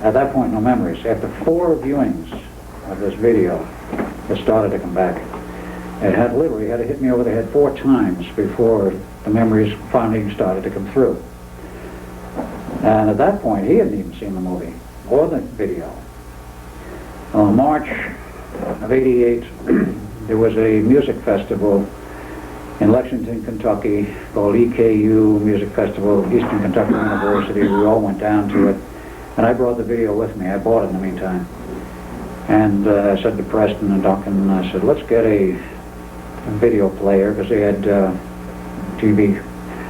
At that point, no memories. After 4 viewings of this video, it started to come back. It had literally had to hit me over the head 4 times before the memories finally started to come through. And at that point, he hadn't even seen the movie or the video. March of '88, there was a music festival in Lexington, Kentucky, called EKU Music Festival, Eastern Kentucky University. We all went down to it, and I brought the video with me. I bought it in the meantime. And I said to Preston and Duncan, I said, let's get a video player, because they had TV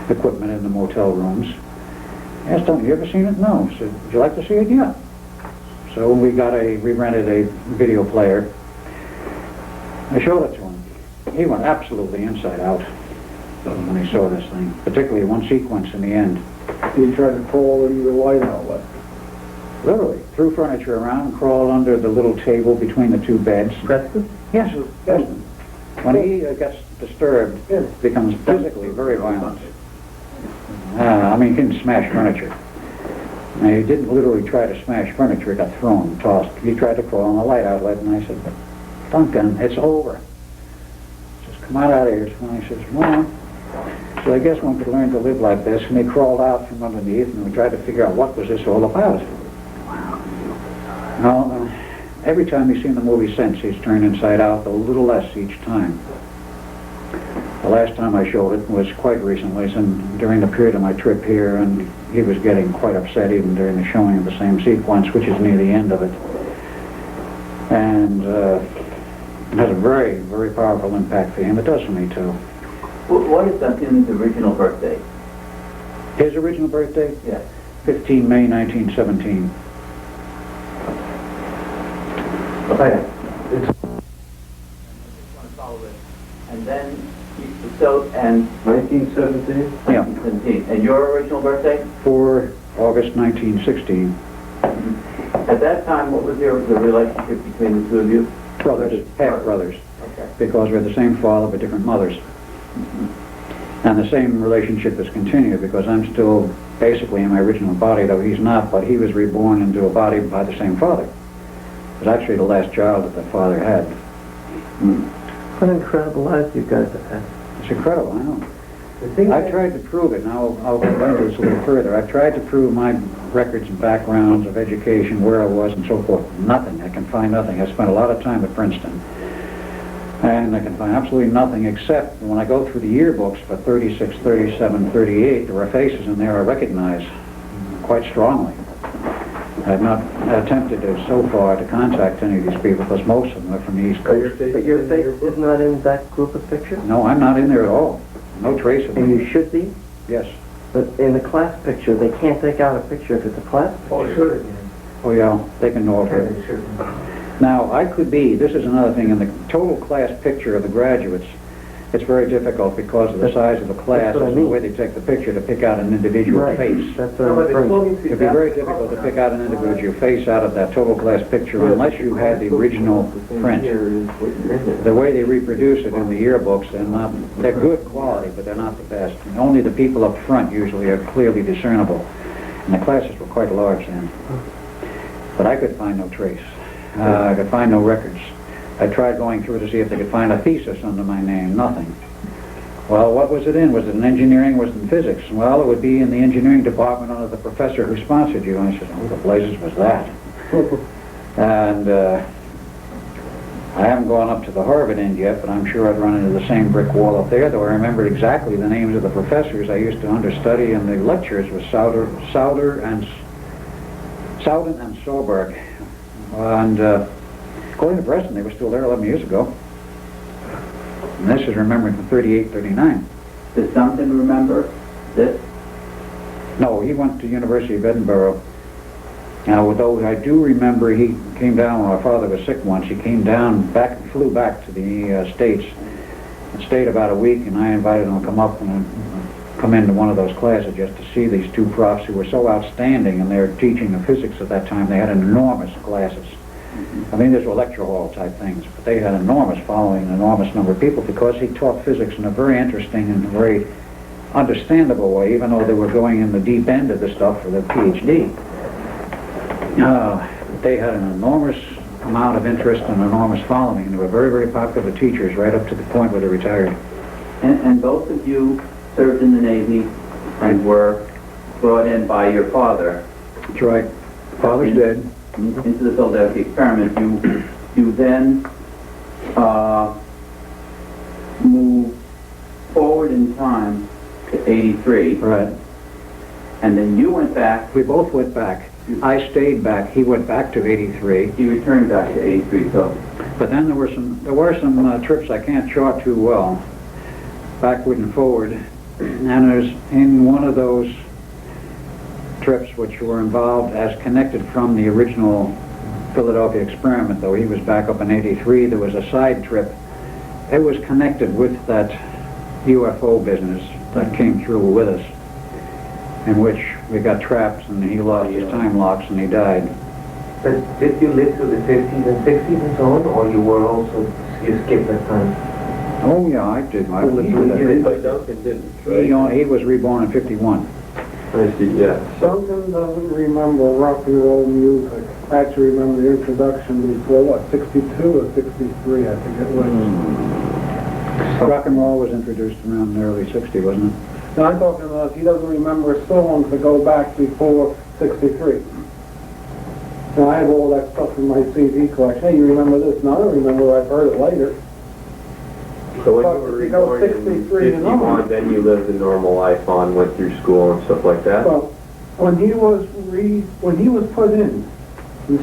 equipment in the motel rooms. I asked Duncan, you ever seen it? No. I said, would you like to see it? Yeah. So we rented a video player. I showed it to him. He went absolutely inside out when he saw this thing, particularly one sequence in the end. He tried to crawl into the light outlet. Literally, threw furniture around and crawled under the little table between the 2 beds. Preston? Yes, Preston. When he gets disturbed, becomes physically very violent. I mean, he didn't smash furniture. Now, he didn't literally try to smash furniture, it got thrown, tossed. He tried to crawl on the light outlet, and I said, but Duncan, it's over. Just come out of here. And I says, well, so I guess one could learn to live like this. And he crawled out from underneath, and we tried to figure out what was this all about. Well, every time he's seen the movie since, he's turned inside out, a little less each time. The last time I showed it was quite recently, and during the period of my trip here, and he was getting quite upset even during the showing of the same sequence, which is near the end of it. And it has a very, very powerful impact for him. It does for me, too. What is Duncan's original birthday? His original birthday? Yes. 15 May 1917. Okay. And then, and 1917? Yeah. 17. And your original birthday? For August 1916. At that time, what was the relationship between the 2 of you? Brothers, half-brothers. Okay. Because we're the same father but different mothers. And the same relationship has continued because I'm still basically in my original body, though he's not, but he was reborn into a body by the same father. It was actually the last child that the father had. What incredible lives you guys have had. It's incredible, I know. I tried to prove it, and I'll go into this a little further. I've tried to prove my records and backgrounds of education, where I was, and so forth. Nothing. I can find nothing. I spent a lot of time at Princeton. And I can find absolutely nothing except when I go through the yearbooks for 36, 37, 38, there are faces in there I recognize quite strongly. I've not attempted so far to contact any of these people because most of them are from the East Coast. But your face is not in that group of pictures? No, I'm not in there at all. No trace of And me. you should be? Yes. But in the class picture, they can't take out a picture if it's a class picture. Oh, sure again. Oh, yeah, they can know Okay, it. sure. Now, I could be, this is another thing, in the total class picture of the graduates, it's very difficult because of the size of the class That's what I and the mean. way they take the picture to pick out an individual Right. face. That's what I'm referring to. It'd be very difficult to pick out an individual face out of that total class picture unless you had the original print. The way they reproduce it in the yearbooks, they're good quality, but they're not the best. And only the people up front usually are clearly discernible. And the classes were quite large then. But I could find no trace. I could find no records. I tried going through to see if they could find a thesis under my name. Nothing. Well, what was it in? Was it in engineering? Was it in physics? Well, it would be in the engineering department under the professor who sponsored you. And I said, who the blazes was that? And I haven't gone up to the Harvard end yet, but I'm sure I'd run into the same brick wall up there, though I remembered exactly the names of the professors I used to understudy in the lectures was Souden and Soberg. And according to Preston, they were still there 11 years ago. And this is remembering from 38, 39. Does something remember this? No, he went to University of Edinburgh. Now, although I do remember he came down when my father was sick once. He came down, flew back to the States and stayed about a week, and I invited him to come into one of those classes just to see these two profs who were so outstanding in their teaching of physics at that time. They had enormous classes. I mean, these were lecture hall type things, but they had enormous following, an enormous number of people because he taught physics in a very interesting and very understandable way, even though they were going in the deep end of the stuff for their PhD. They had an enormous amount of interest and enormous following, and they were very, very popular teachers right up to the point where they retired. And both of you served in the Navy and were brought in by your father. That's right. Father's dead. Into the Philadelphia experiment. You then moved forward in time to 83. Right. And then you went back. We both went back. I stayed back. He went back to 83. He returned back to 83. So, but then there were some trips I can't chart too well, backward and forward. And there's in one of those trips which were involved as connected from the original Philadelphia experiment, though he was back up in 83, there was a side trip. It was connected with that UFO business that came through with us, in which we got trapped and he lost his time locks and he died. But did you live through the 50s and 60s and so on, or you skipped that time? Oh yeah, I did. Duncan didn't, He was reborn in 51. I see, yeah. Duncan doesn't remember rock and roll music. I actually remember the introduction before, 62 or 63, I think it was. Rock and roll was introduced around the early 60s, wasn't it? Now I'm talking about he doesn't remember songs that go back before 63. Now I have all that stuff in my CD collection. Hey, you remember this? No, I don't remember. I've heard it later. So when you were reborn in 51, then you lived a normal life went through school and stuff like that? Well, when he was put in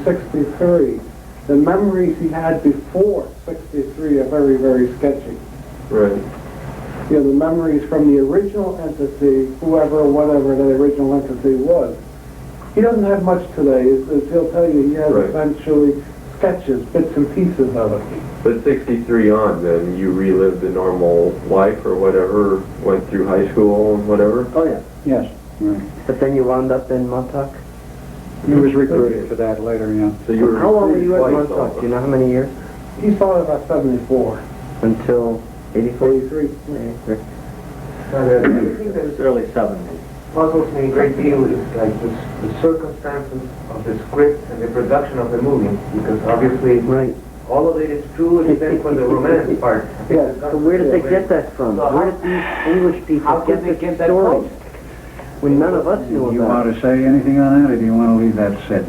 63, the memories he had before 63 are very, very sketchy. Right. You know, the memories from the original entity, whoever or whatever the original entity was. He doesn't have much today. As he'll tell you, he has essentially sketches, bits and pieces of it. But 63 on, then you relived a normal life or whatever, went through high school and whatever? Oh, yeah. Yes. Right. But then you wound up in Montauk? He was recruited for that later, yeah. So you were How long were you at recruited twice Montauk? Do you know how many years? He started about 74. Until 84? 83. Yeah. The thing that early 70s. puzzles me a great deal is like the circumstances of the script and the production of the movie, because obviously Right. all of it is true except for the romance part. Yeah, So where did they get that from? So Where did these English people how could get they the get that stories? close? When none of us knew Do you about want to say anything on that, or do you want to leave that sit?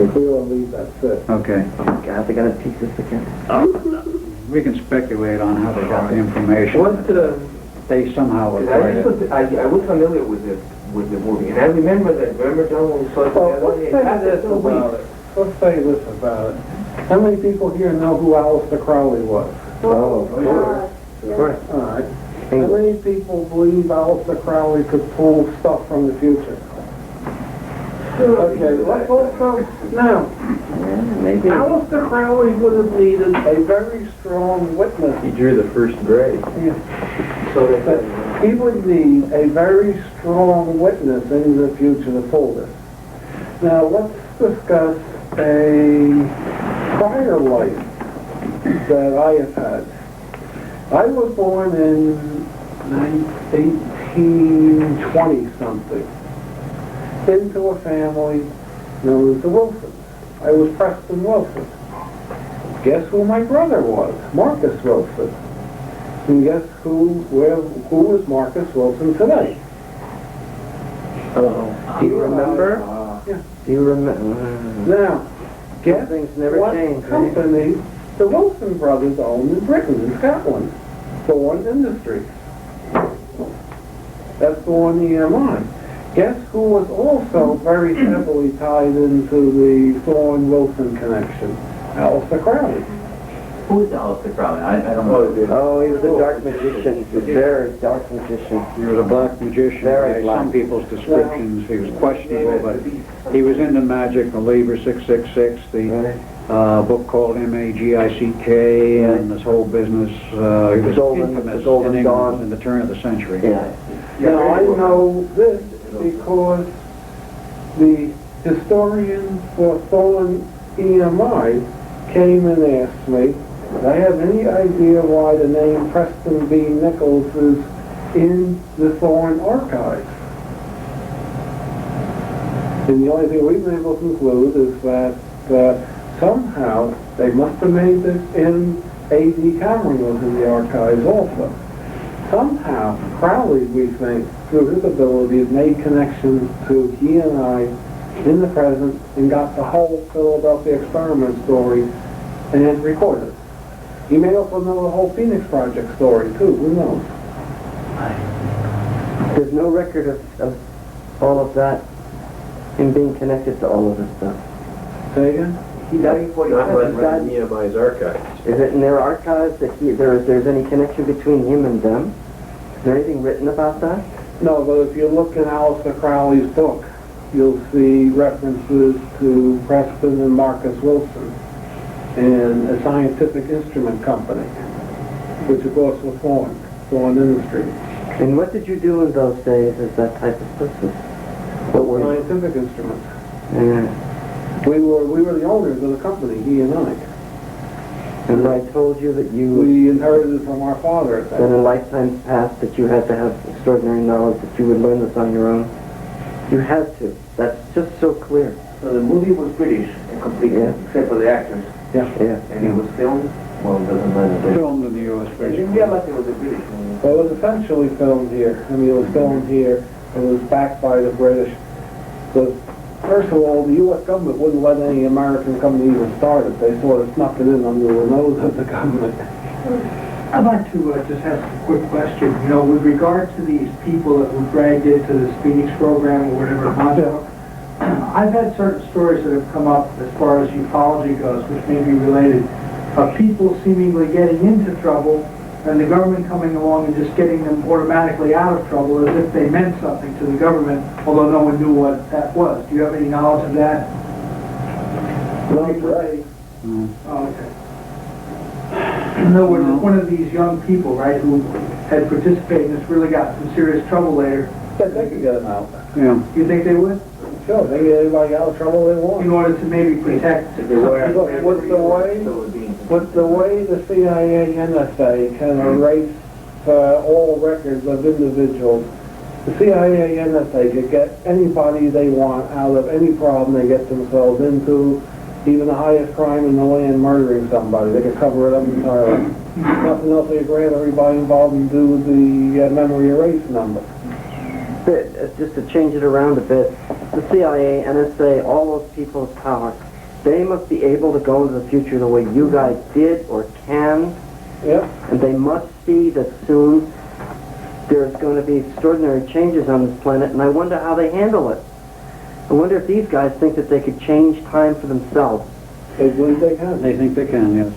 If we will leave, that's it. Okay. it. Oh, God, they got to teach us again. We can speculate on how they got the information. What They somehow I acquired it. I was familiar with the movie, and I remember John, when we saw it Well, together, let's it say lasted this for about weeks. it. Let's say this about it. How many people here know who Aleister Crowley was? Oh, of course. Of course. All right. How many people believe Aleister Crowley could pull stuff from the future? Okay, let's also now. Yeah, maybe. Aleister Crowley would have needed a very strong witness. He drew the first grade. So that he would need a very strong witness in the future to pull this. Now let's discuss a prior life that I have had. I was born in 1820-something into a family known as the Wilsons. I was Preston Wilson. Guess who my brother was? Marcus Wilson. And guess who is Marcus Wilson today? Do you remember? Yeah. Do you remember? Now, guess Things never what change, right? company the Wilson brothers owned in Britain, in Scotland? Thorn Industries. That's Thorn EMI. Guess who was also very heavily tied into the Thorn-Wilson connection? Alistair Crowley. Who is Alistair Crowley? I don't know. Oh, he was a dark magician. He was a very dark magician. He was a black magician. Very By black. some people's descriptions, he was questionable, but he was into magic, the Labor 666, the Right. book called Magick, and this whole business. He was infamous the Golden in England Dawn. in the turn of the century. Yeah. Now, I know this because the historian for Thorn EMI came and asked me, do I have any idea why the name Preston B. Nicols is in the Thorn archives? And the only thing we've been able to conclude is that somehow they must have made this in A.D. Cameron was in the archives also. Somehow, Crowley, we think, through his abilities, made connections to he and I in the present and got the whole Philadelphia experiment story and recorded it. He may also know the whole Phoenix Project story, too. Who knows? There's no record of all of that, him being connected to all of this stuff. Say again? He died before Not in EMI's archives. Is it in their archives that there's any connection between him and them? Is there anything written about that? No, but if you look in Alistair Crowley's book, you'll see references to Preston and Marcus Wilson and a scientific instrument company, which of course was Thorn Industries. And what did you do in those days as that type of person? What were you? Scientific instruments. Yeah. We were the owners of the company, he and I. And I told you that We inherited it from our father at that that in time. lifetimes past that you had to have extraordinary knowledge, that you would learn this on your own. You had to. That's just so clear. So the movie was British and complete, Yeah. except for the actors. Yeah. Yeah. And it was filmed, well, it doesn't matter. Filmed in the U.S. I basically. didn't realize it was a British movie. Well, it was essentially filmed here. I mean, it was filmed here. It was backed by the British. So, first of all, the U.S. government wouldn't let any American company even start it. They sort of snuck it in under the nose of the government. I'd like to just ask a quick question. You know, with regard to these people that were dragged into this Phoenix program or whatever it was, I've had certain stories that have come up as far as ufology goes, which may be related, of people seemingly getting into trouble and the government coming along and just getting them automatically out of trouble as if they meant something to the government, although no one knew what that was. Do you have any knowledge of that? Not today. Oh, okay. In other words, one of these young people, right, who had participated in this really got some serious trouble later. Yeah, they could get them out. Yeah. You think they would? Sure, they can get anybody out of trouble they want. In order to maybe protect some Look, people? with the way the CIA and NSA can erase all records of individuals, the CIA and NSA could get anybody they want out of any problem they get themselves into, even the highest crime in the land, murdering somebody. They could cover it up entirely. Nothing else they'd grab everybody involved and do the memory erase number. Just to change it around a bit, the CIA, NSA, all those people of power, they must be able to go into the future the way you guys did or can, Yep. and they must see that soon there's going to be extraordinary changes on this planet, and I wonder how they handle it. I wonder if these guys think that they could change time for themselves. They believe they can. They think they can, yes.